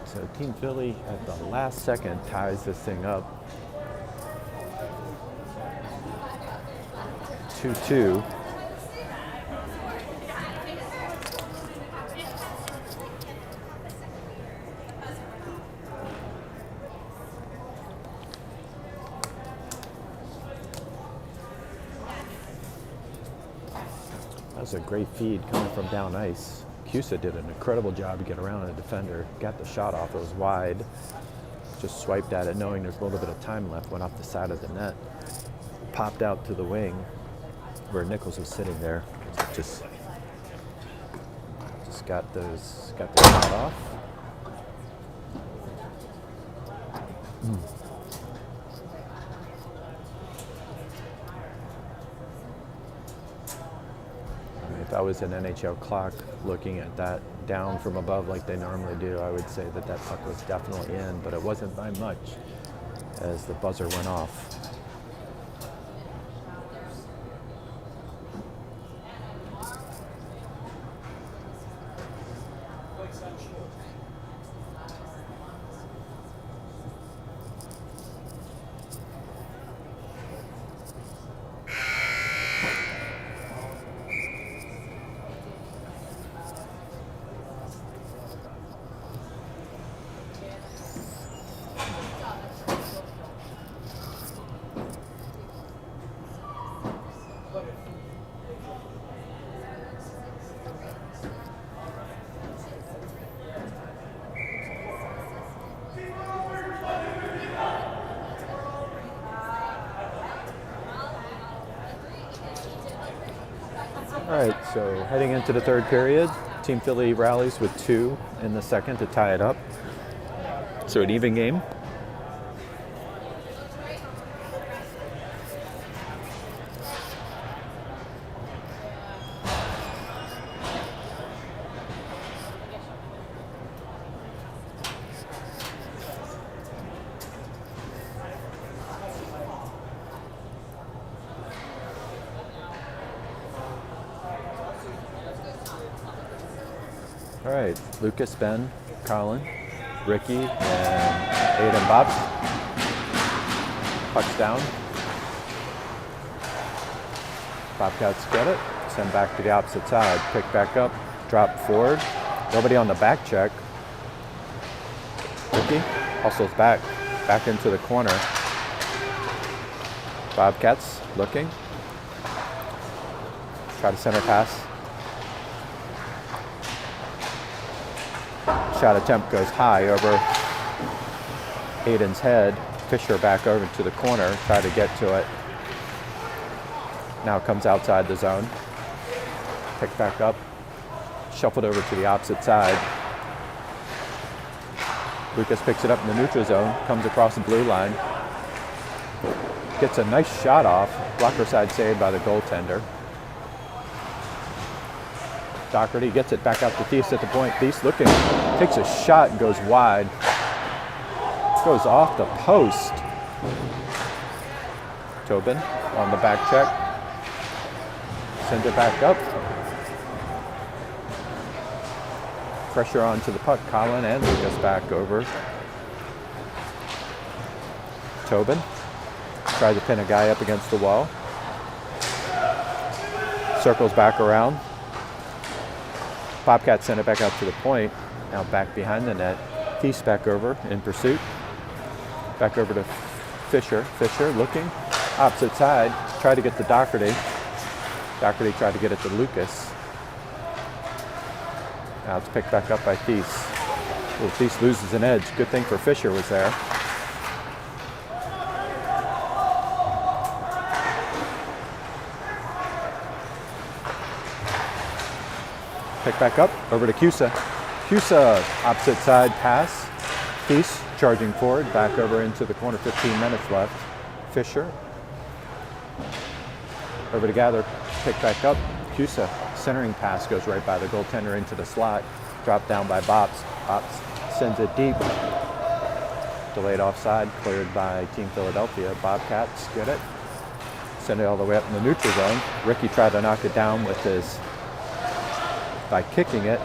So Team Philly at the last second ties this thing up. 2-2. That was a great feed coming from down ice. Cusa did an incredible job to get around the defender, got the shot off, it was wide, just swiped at it knowing there's a little bit of time left, went off the side of the net, popped out to the wing where Nichols was sitting there, just got the shot off. If I was an NHL clock looking at that down from above like they normally do, I would say that that puck was definitely in, but it wasn't by much as the buzzer went off. All right, so heading into the third period, Team Philly rallies with 2 in the second to tie it up. So an even game. All right, Lucas, Ben, Colin, Ricky, and Aiden Bobs. Puck's down. Bobcats get it. Send back to the opposite side. Pick back up. Drop forward. Nobody on the back check. Ricky hustles back into the corner. Bobcats looking. Try to center pass. Shot attempt goes high over Aiden's head. Fisher back over to the corner, try to get to it. Now comes outside the zone. Picked back up, shuffled over to the opposite side. Lucas picks it up in the neutral zone, comes across the blue line. Gets a nice shot off, blocker side saved by the goaltender. Doherty gets it back out to Thies at the point. Thies looking, takes a shot and goes wide. Goes off the post. Tobin on the back check. Sends it back up. Pressure onto the puck. Colin and Lucas back over. Tobin tries to pin a guy up against the wall. Circles back around. Bobcats send it back out to the point. Now back behind the net. Thies back over in pursuit. Back over to Fisher. Fisher looking. Opposite side. Tried to get to Doherty. Doherty tried to get it to Lucas. Now it's picked back up by Thies. Well, Thies loses an edge. Good thing for Fisher was there. Pick back up, over to Cusa. Cusa, opposite side pass. Thies charging forward, back over into the corner, 15 minutes left. Fisher. Over to Gather, pick back up. Cusa, centering pass goes right by the goaltender into the slot. Dropped down by Bops. Bops sends it deep. Delayed offside, cleared by Team Philadelphia. Bobcats get it. Send it all the way up in the neutral zone. Ricky tried to knock it down with his by kicking it,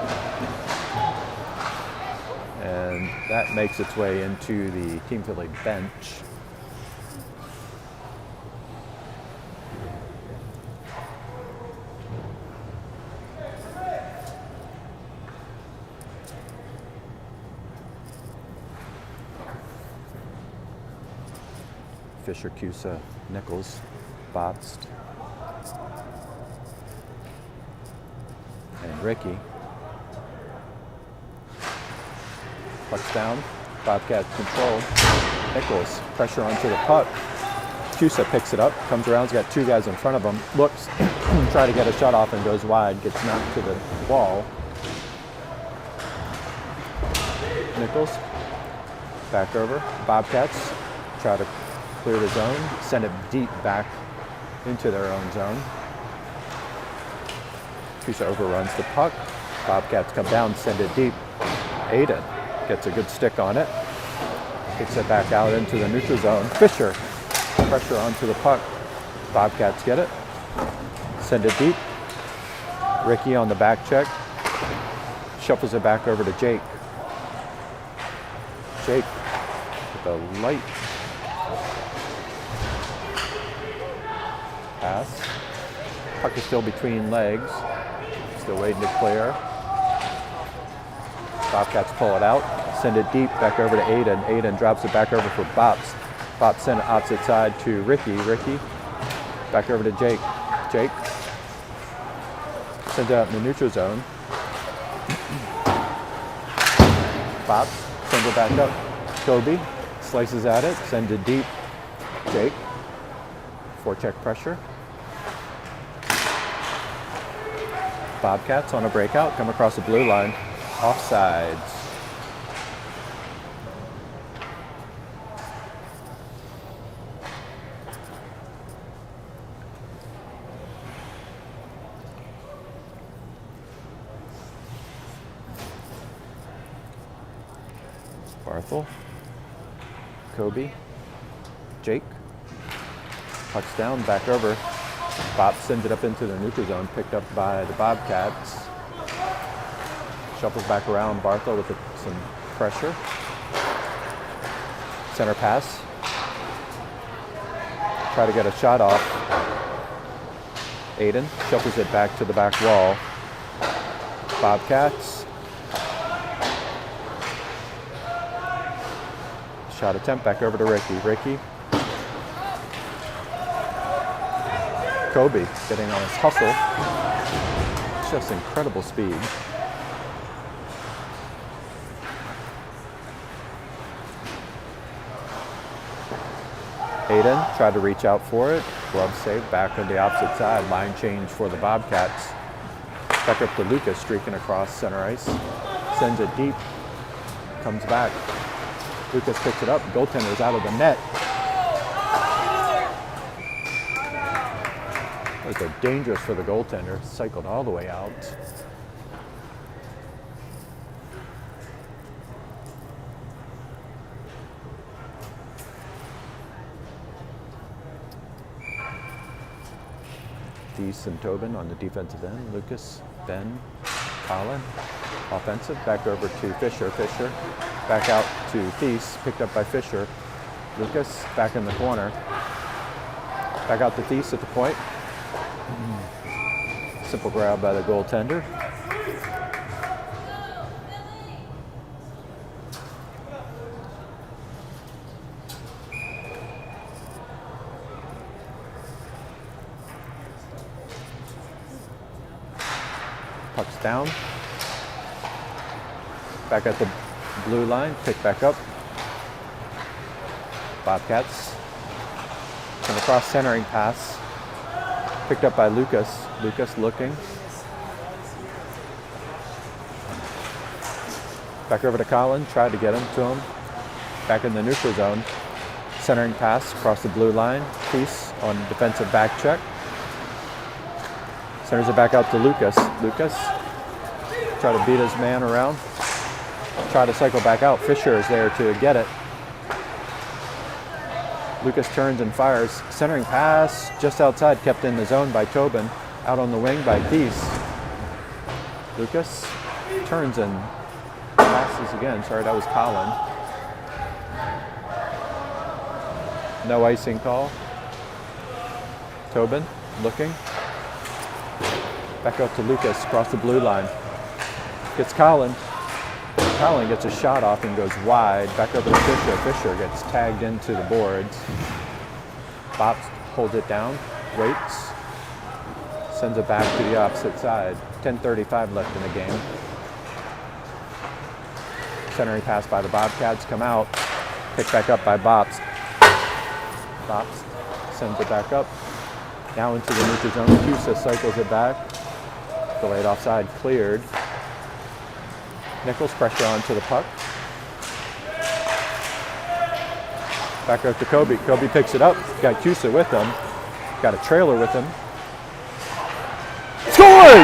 and that makes its way into the Team Philly bench. Fisher, Cusa, Nichols, Botst, and Ricky. Puck's down. Bobcats control. Nichols, pressure onto the puck. Cusa picks it up, comes around, he's got two guys in front of him, looks, try to get a shot off and goes wide, gets knocked to the wall. Nichols Back over. Bobcats try to clear the zone, send it deep back into their own zone. Tusa overruns the puck. Bobcats come down, send it deep. Aiden gets a good stick on it. Kicks it back out into the neutral zone. Fisher, pressure onto the puck. Bobcats get it. Send it deep. Ricky on the back check. Shuffles it back over to Jake. Jake with a light pass. Puck is still between legs. Still waiting to clear. Bobcats pull it out. Send it deep back over to Aiden. Aiden drops it back over for Bops. Bops send it opposite side to Ricky. Ricky back over to Jake. Jake sends it out in the neutral zone. Bops sends it back up. Kobe slices at it, sends it deep. Jake, forecheck pressure. Bobcats on a breakout, come across the blue line. Offsides. Barthel, Kobe, Jake, pucks down, back over. Bob sends it up into the neutral zone, picked up by the Bobcats. Shuffles back around, Barthel with some pressure. Center pass. Try to get a shot off. Aiden shuffles it back to the back wall. Bobcats. Shot attempt back over to Ricky. Ricky. Kobe getting on his hustle. Just incredible speed. Aiden tried to reach out for it. Glove save back on the opposite side. Line change for the Bobcats. Back up to Lucas, streaking across center ice. Sends it deep. Comes back. Lucas picks it up. Goaltender's out of the net. Those are dangerous for the goaltender. Cycled all the way out. Thies and Tobin on the defensive end. Lucas, Ben, Colin. Offensive. Back over to Fisher. Fisher. Back out to Thies. Picked up by Fisher. Lucas back in the corner. Back out to Thies at the point. Simple grab by the goaltender. Puck's down. Back at the blue line, pick back up. Bobcats. Come across, centering pass. Picked up by Lucas. Lucas looking. Back over to Colin, tried to get him to him. Back in the neutral zone. Centering pass across the blue line. Thies on defensive back check. Centers it back out to Lucas. Lucas try to beat his man around. Try to cycle back out. Fisher is there to get it. Lucas turns and fires. Centering pass just outside, kept in the zone by Tobin. Out on the wing by Thies. Lucas turns and passes again. Sorry, that was Colin. No icing call. Tobin looking. Back up to Lucas across the blue line. Gets Colin. Colin gets a shot off and goes wide. Back over to Fisher. Fisher gets tagged into the boards. Bops holds it down. Waits. Sends it back to the opposite side. 10:35 left in the game. Centering pass by the Bobcats. Come out. Picked back up by Bops. Bops sends it back up. Now into the neutral zone. Tusa cycles it back. Delayed offside, cleared. Nichols pressure onto the puck. Back out to Kobe. Kobe picks it up. Got Cusa with him. Got a trailer with him. Scored!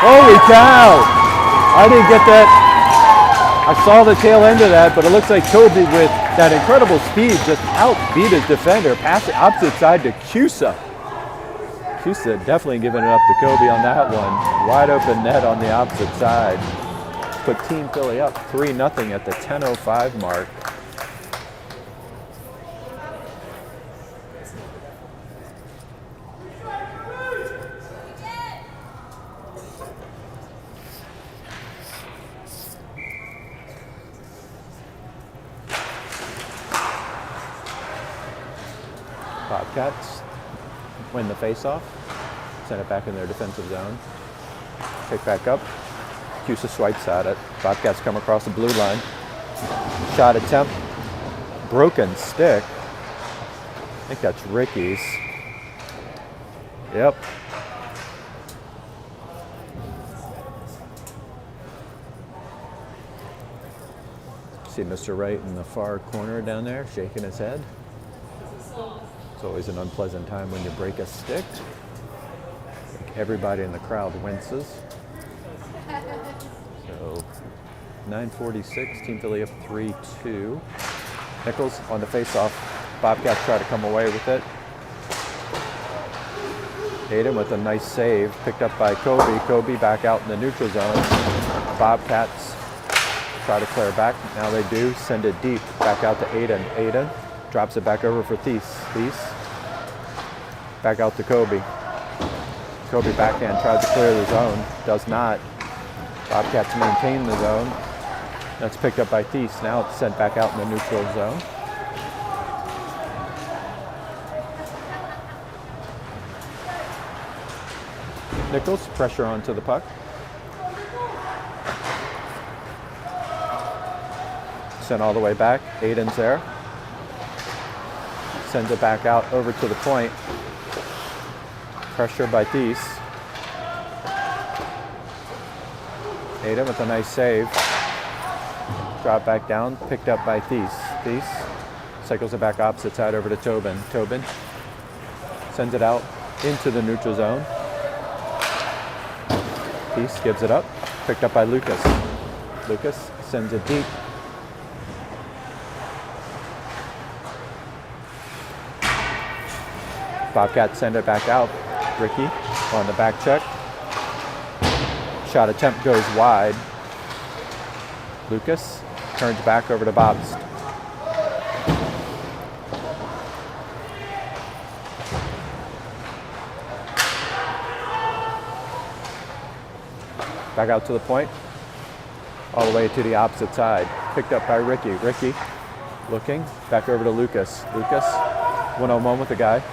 Holy cow! I didn't get that. I saw the tail end of that, but it looks like Kobe with that incredible speed just outbeat his defender. Pass it opposite side to Cusa. Cusa definitely giving it up to Kobe on that one. Wide open net on the opposite side. Put Team Philly up 3-0 at the 10:05 mark. Bobcats win the faceoff, send it back in their defensive zone. Pick back up. Cusa swipes at it. Bobcats come across the blue line. Shot attempt. Broken stick. I think that's Ricky's. Yep. See Mr. Wright in the far corner down there shaking his head. It's always an unpleasant time when you break a stick. Like everybody in the crowd winces. So 9:46, Team Philly up 3-2. Nichols on the face-off. Bobcats try to come away with it. Hayden with a nice save, picked up by Kobe. Kobe back out in the neutral zone. Bobcats try to clear back. Now they do. Send it deep. Back out to Aiden. Aiden drops it back over for Thies. Thies. Back out to Kobe. Kobe backhand tries to clear the zone. Does not. Bobcats maintain the zone. That's picked up by Thies. Now it's sent back out in the neutral zone. Nichols, pressure onto the puck. Sent all the way back. Aiden's there. Sends it back out over to the point. Pressure by Thies. Aiden with a nice save. Drop back down, picked up by Thies. Thies cycles it back opposite side over to Tobin. Tobin sends it out into the neutral zone. Thies gives it up, picked up by Lucas. Lucas sends it deep. Bobcats send it back out. Ricky on the back check. Shot attempt goes wide. Lucas turns back over to Bobst. Back out to the point. All the way to the opposite side. Picked up by Ricky. Ricky looking. Back over to Lucas. Lucas, one-on-one with the guy.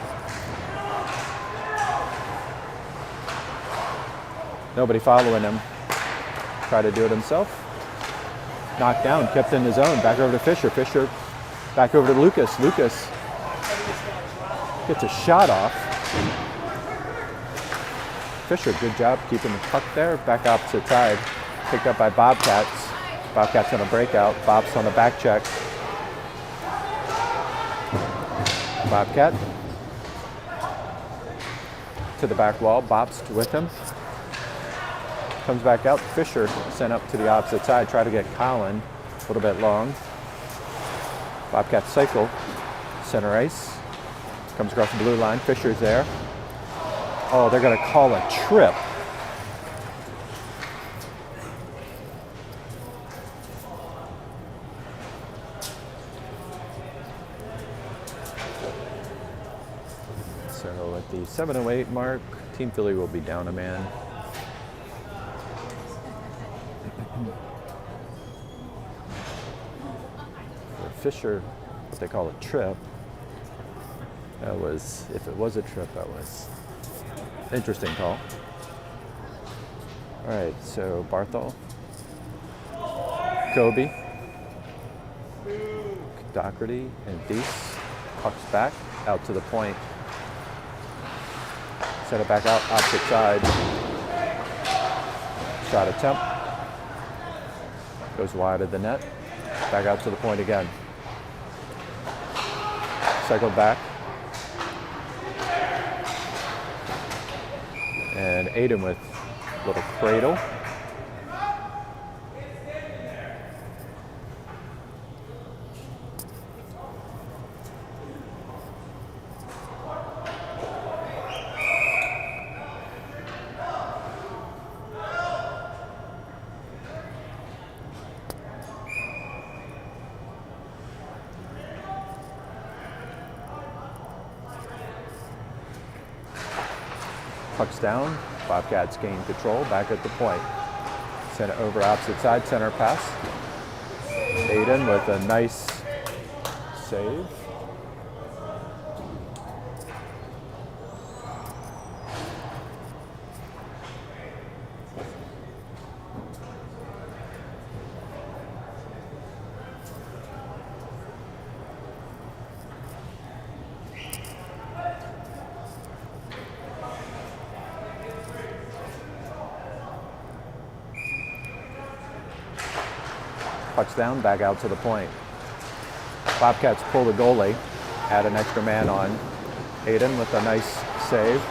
Nobody following him. Try to do it himself. Knocked down, kept in the zone. Back over to Fisher. Fisher back over to Lucas. Lucas gets a shot off. Fisher, good job keeping the puck there. Back opposite side. Picked up by Bobcats. Bobcats on a breakout. Bob's on the back check. Bobcat to the back wall. Bob's with him. Comes back out. Fisher sent up to the opposite side. Try to get Colin a little bit long. Bobcat cycle. Center ice. Comes across the blue line. Fisher's there. Oh, they're going to call a trip. So at the 7:08 mark, Team Philly will be down a man. Fisher, what they call a trip. That was, if it was a trip, that was an interesting call. All right, so Barthol, Kobe, Doherty, and Thies. Puck's back, out to the point. Set it back out, opposite side. Shot attempt. Goes wide of the net. Back out to the point again. Cycled back. And Aiden with little cradle. Pucks down, Bobcats gain control, back at the point. Send it over opposite side, center pass. Aiden with a nice save. Pucks down, back out to the point. Bobcats pull the goalie, add an extra man on. Aiden with a nice save.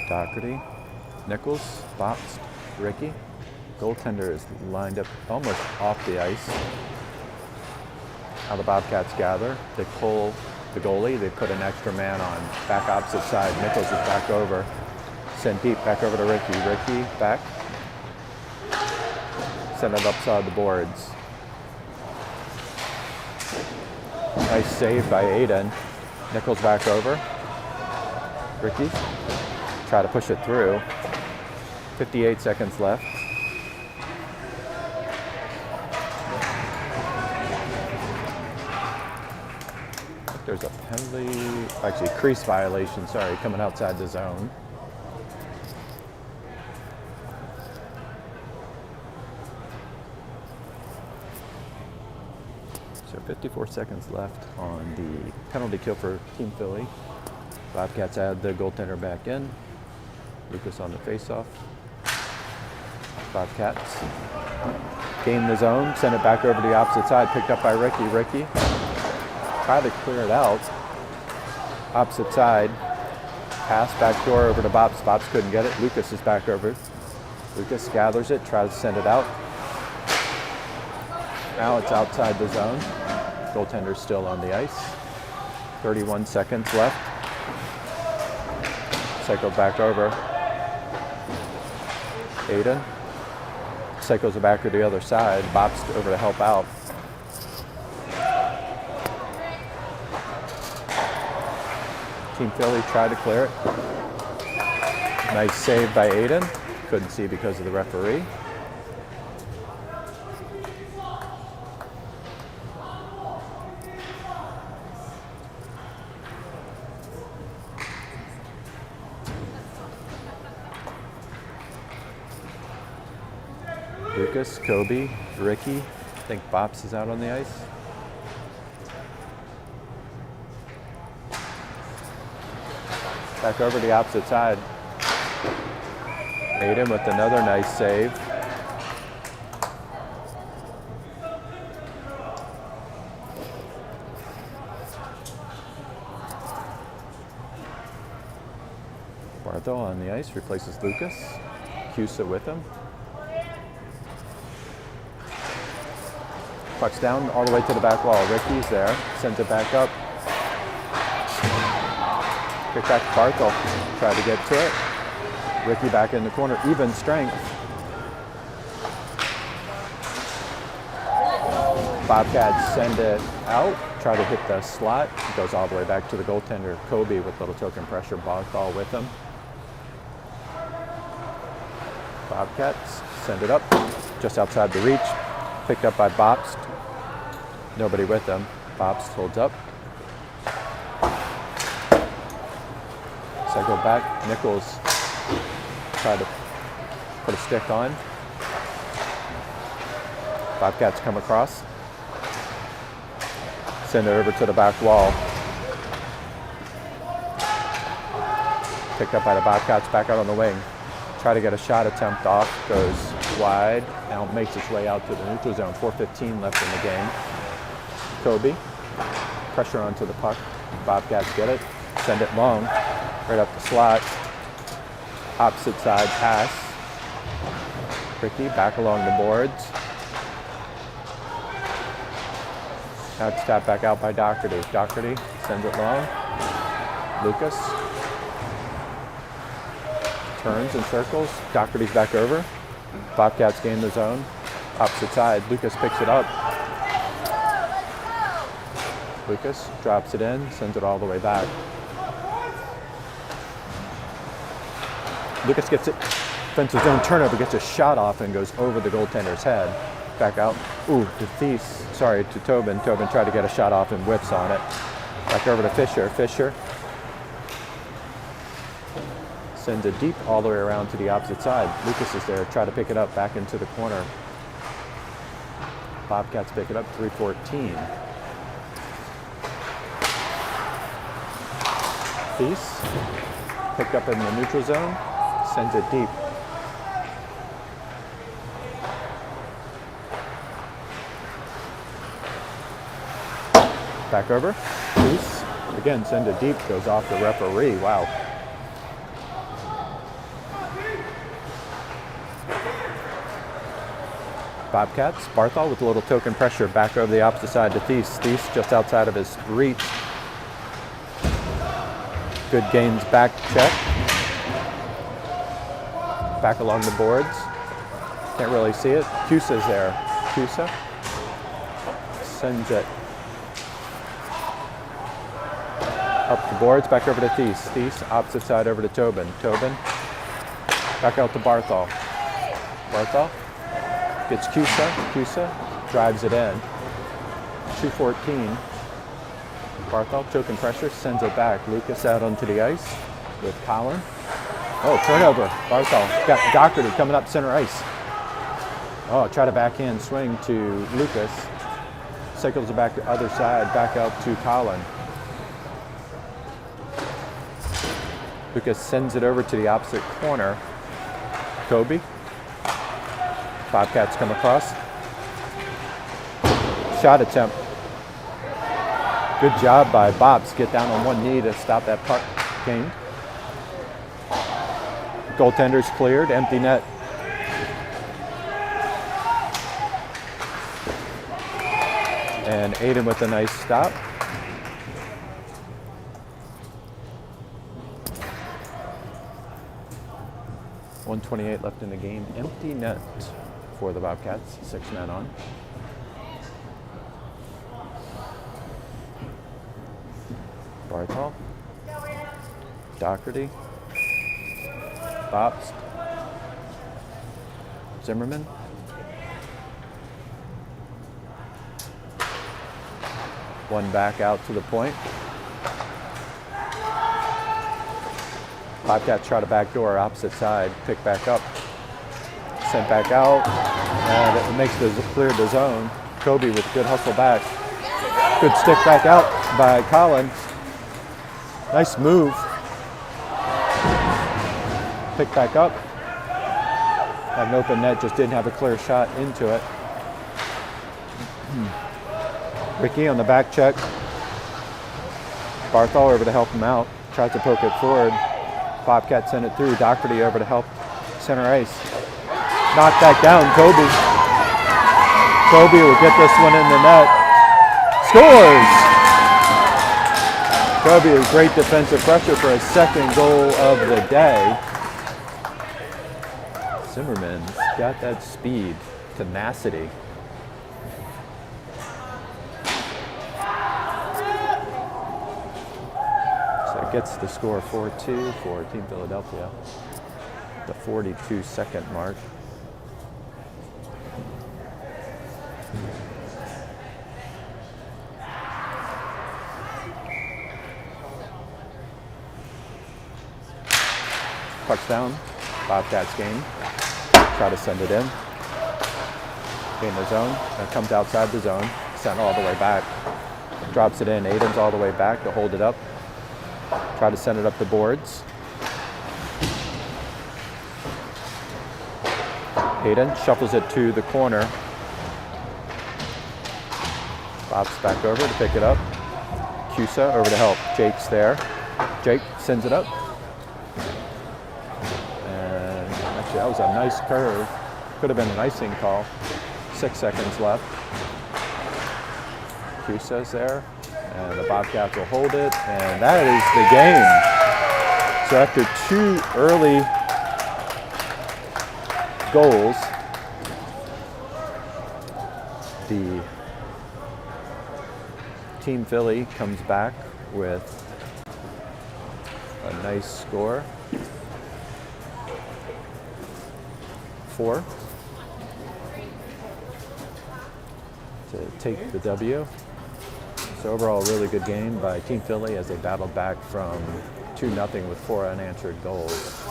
Doherty, Nichols, Bops, Ricky. Goaltender is lined up almost off the ice. Now the Bobcats gather. They pull the goalie. They put an extra man on. Back opposite side. Nichols is back over. Send deep back over to Ricky. Ricky back. Send it upside the boards. Nice save by Aiden. Nichols back over. Ricky. Try to push it through. 58 seconds left. There's a penalty, actually crease violation, sorry, coming outside the zone. So 54 seconds left on the penalty kill for Team Philly. Bobcats add the goaltender back in. Lucas on the faceoff. Bobcats gain the zone, send it back over to the opposite side, picked up by Ricky. Ricky tried to clear it out. Opposite side, pass back door over to Bops. Bops couldn't get it. Lucas is back over. Lucas gathers it, tries to send it out. Now it's outside the zone. Goaltender's still on the ice. 31 seconds left. Cycled back over. Aiden cycles it back to the other side. Bops over to help out. Team Philly tried to clear it. Nice save by Aiden. Couldn't see because of the referee. Lucas, Kobe, Ricky. I think Bops is out on the ice. Back over the opposite side. Aiden with another nice save. Bartho on the ice replaces Lucas. Cusa with him. Puck's down all the way to the back wall. Ricky's there, sends it back up. Kick back to Barthel, try to get to it. Ricky back in the corner, even strength. Bobcats send it out, try to hit the slot. It goes all the way back to the goaltender, Kobe, with little token pressure, Barthel with him. Bobcats send it up, just outside the reach. Picked up by Bops. Nobody with them. Bops holds up. Cycle back. Nichols tried to put a stick on. Bobcats come across. Send it over to the back wall. Picked up by the Bobcats, back out on the wing. Try to get a shot attempt off, goes wide, now makes its way out to the neutral zone. 4:15 left in the game. Kobe, pressure onto the puck. Bobcats get it, send it long, right up the slot. Opposite side pass. Ricky back along the boards. Now it's tapped back out by Doherty. Doherty sends it long. Lucas turns and circles. Doherty's back over. Bobcats gain the zone. Opposite side. Lucas picks it up. Lucas drops it in, sends it all the way back. Lucas gets it. Defensive zone turnover, gets a shot off and goes over the goaltender's head. Back out. Ooh, to Thies. Sorry, to Tobin. Tobin tried to get a shot off and whips on it. Back over to Fisher. Fisher sends it deep all the way around to the opposite side. Lucas is there, try to pick it up back into the corner. Bobcats pick it up, 3:14. Thies, picked up in the neutral zone, sends it deep. Back over, Thies, again send it deep, goes off the referee, wow. Bobcats, Barthol with a little token pressure back over the opposite side to Thies. Thies just outside of his reach. Good gains back check. Back along the boards. Can't really see it. Cusa's there. Cusa sends it up the boards, back over to Thies. Thies, opposite side over to Tobin. Tobin, back out to Barthol. Barthol gets Cusa. Cusa drives it in. 2:14. Barthol, choking pressure, sends it back. Lucas out onto the ice with Collin. Oh, turnover. Barthol got Doherty coming up center ice. Oh, try to backhand swing to Lucas. Cycles it back to the other side, back out to Collin. Lucas sends it over to the opposite corner. Kobe. Bobcats come across. Shot attempt. Good job by Bobs. Get down on one knee to stop that puck gained. Goaltender's cleared. Empty net. And Aiden with a nice stop. .128 left in the game. Empty net for the Bobcats. 6 men on. Barthol. Doherty. Bobst. Zimmerman. One back out to the point. Bobcats try to backdoor opposite side. Pick back up. Sent back out. And it makes the clear the zone. Kobe with good hustle back. Good stick back out by Collin. Nice move. Pick back up. Had an open net, just didn't have a clear shot into it. Ricky on the back check. Barthol over to help him out. Tries to poke it forward. Bobcat sent it through. Doherty over to help center ice. Knocked that down. Kobe. Kobe will get this one in the net. Scores! Kobe with great defensive pressure for his second goal of the day. Zimmerman's got that speed, tenacity. So it gets the score 4-2 for Team Philadelphia. The 42-second mark. Puck's down. Bobcats gain. Try to send it in. Gain the zone. It comes outside the zone. Sent all the way back. Drops it in. Aiden's all the way back to hold it up. Try to send it up the boards. Aiden shuffles it to the corner. Bob's back over to pick it up. Cusa over to help. Jake's there. Jake sends it up. And actually, that was a nice curve. Could have been an icing call. 6 seconds left. Cusa's there. And the Bobcats will hold it. And that is the game. So after 2 early goals, the Team Philly comes back with a nice score. 4 to take the W. So overall, a really good game by Team Philly as they battled back from 2-0 with 4 unanswered goals.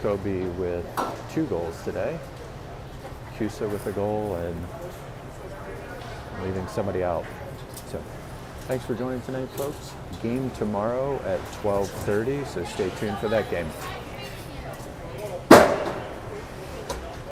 Kobe with 2 goals today. Cusa with a goal and leaving somebody out. So thanks for joining tonight, folks. Game tomorrow at 12:30, so stay tuned for that game.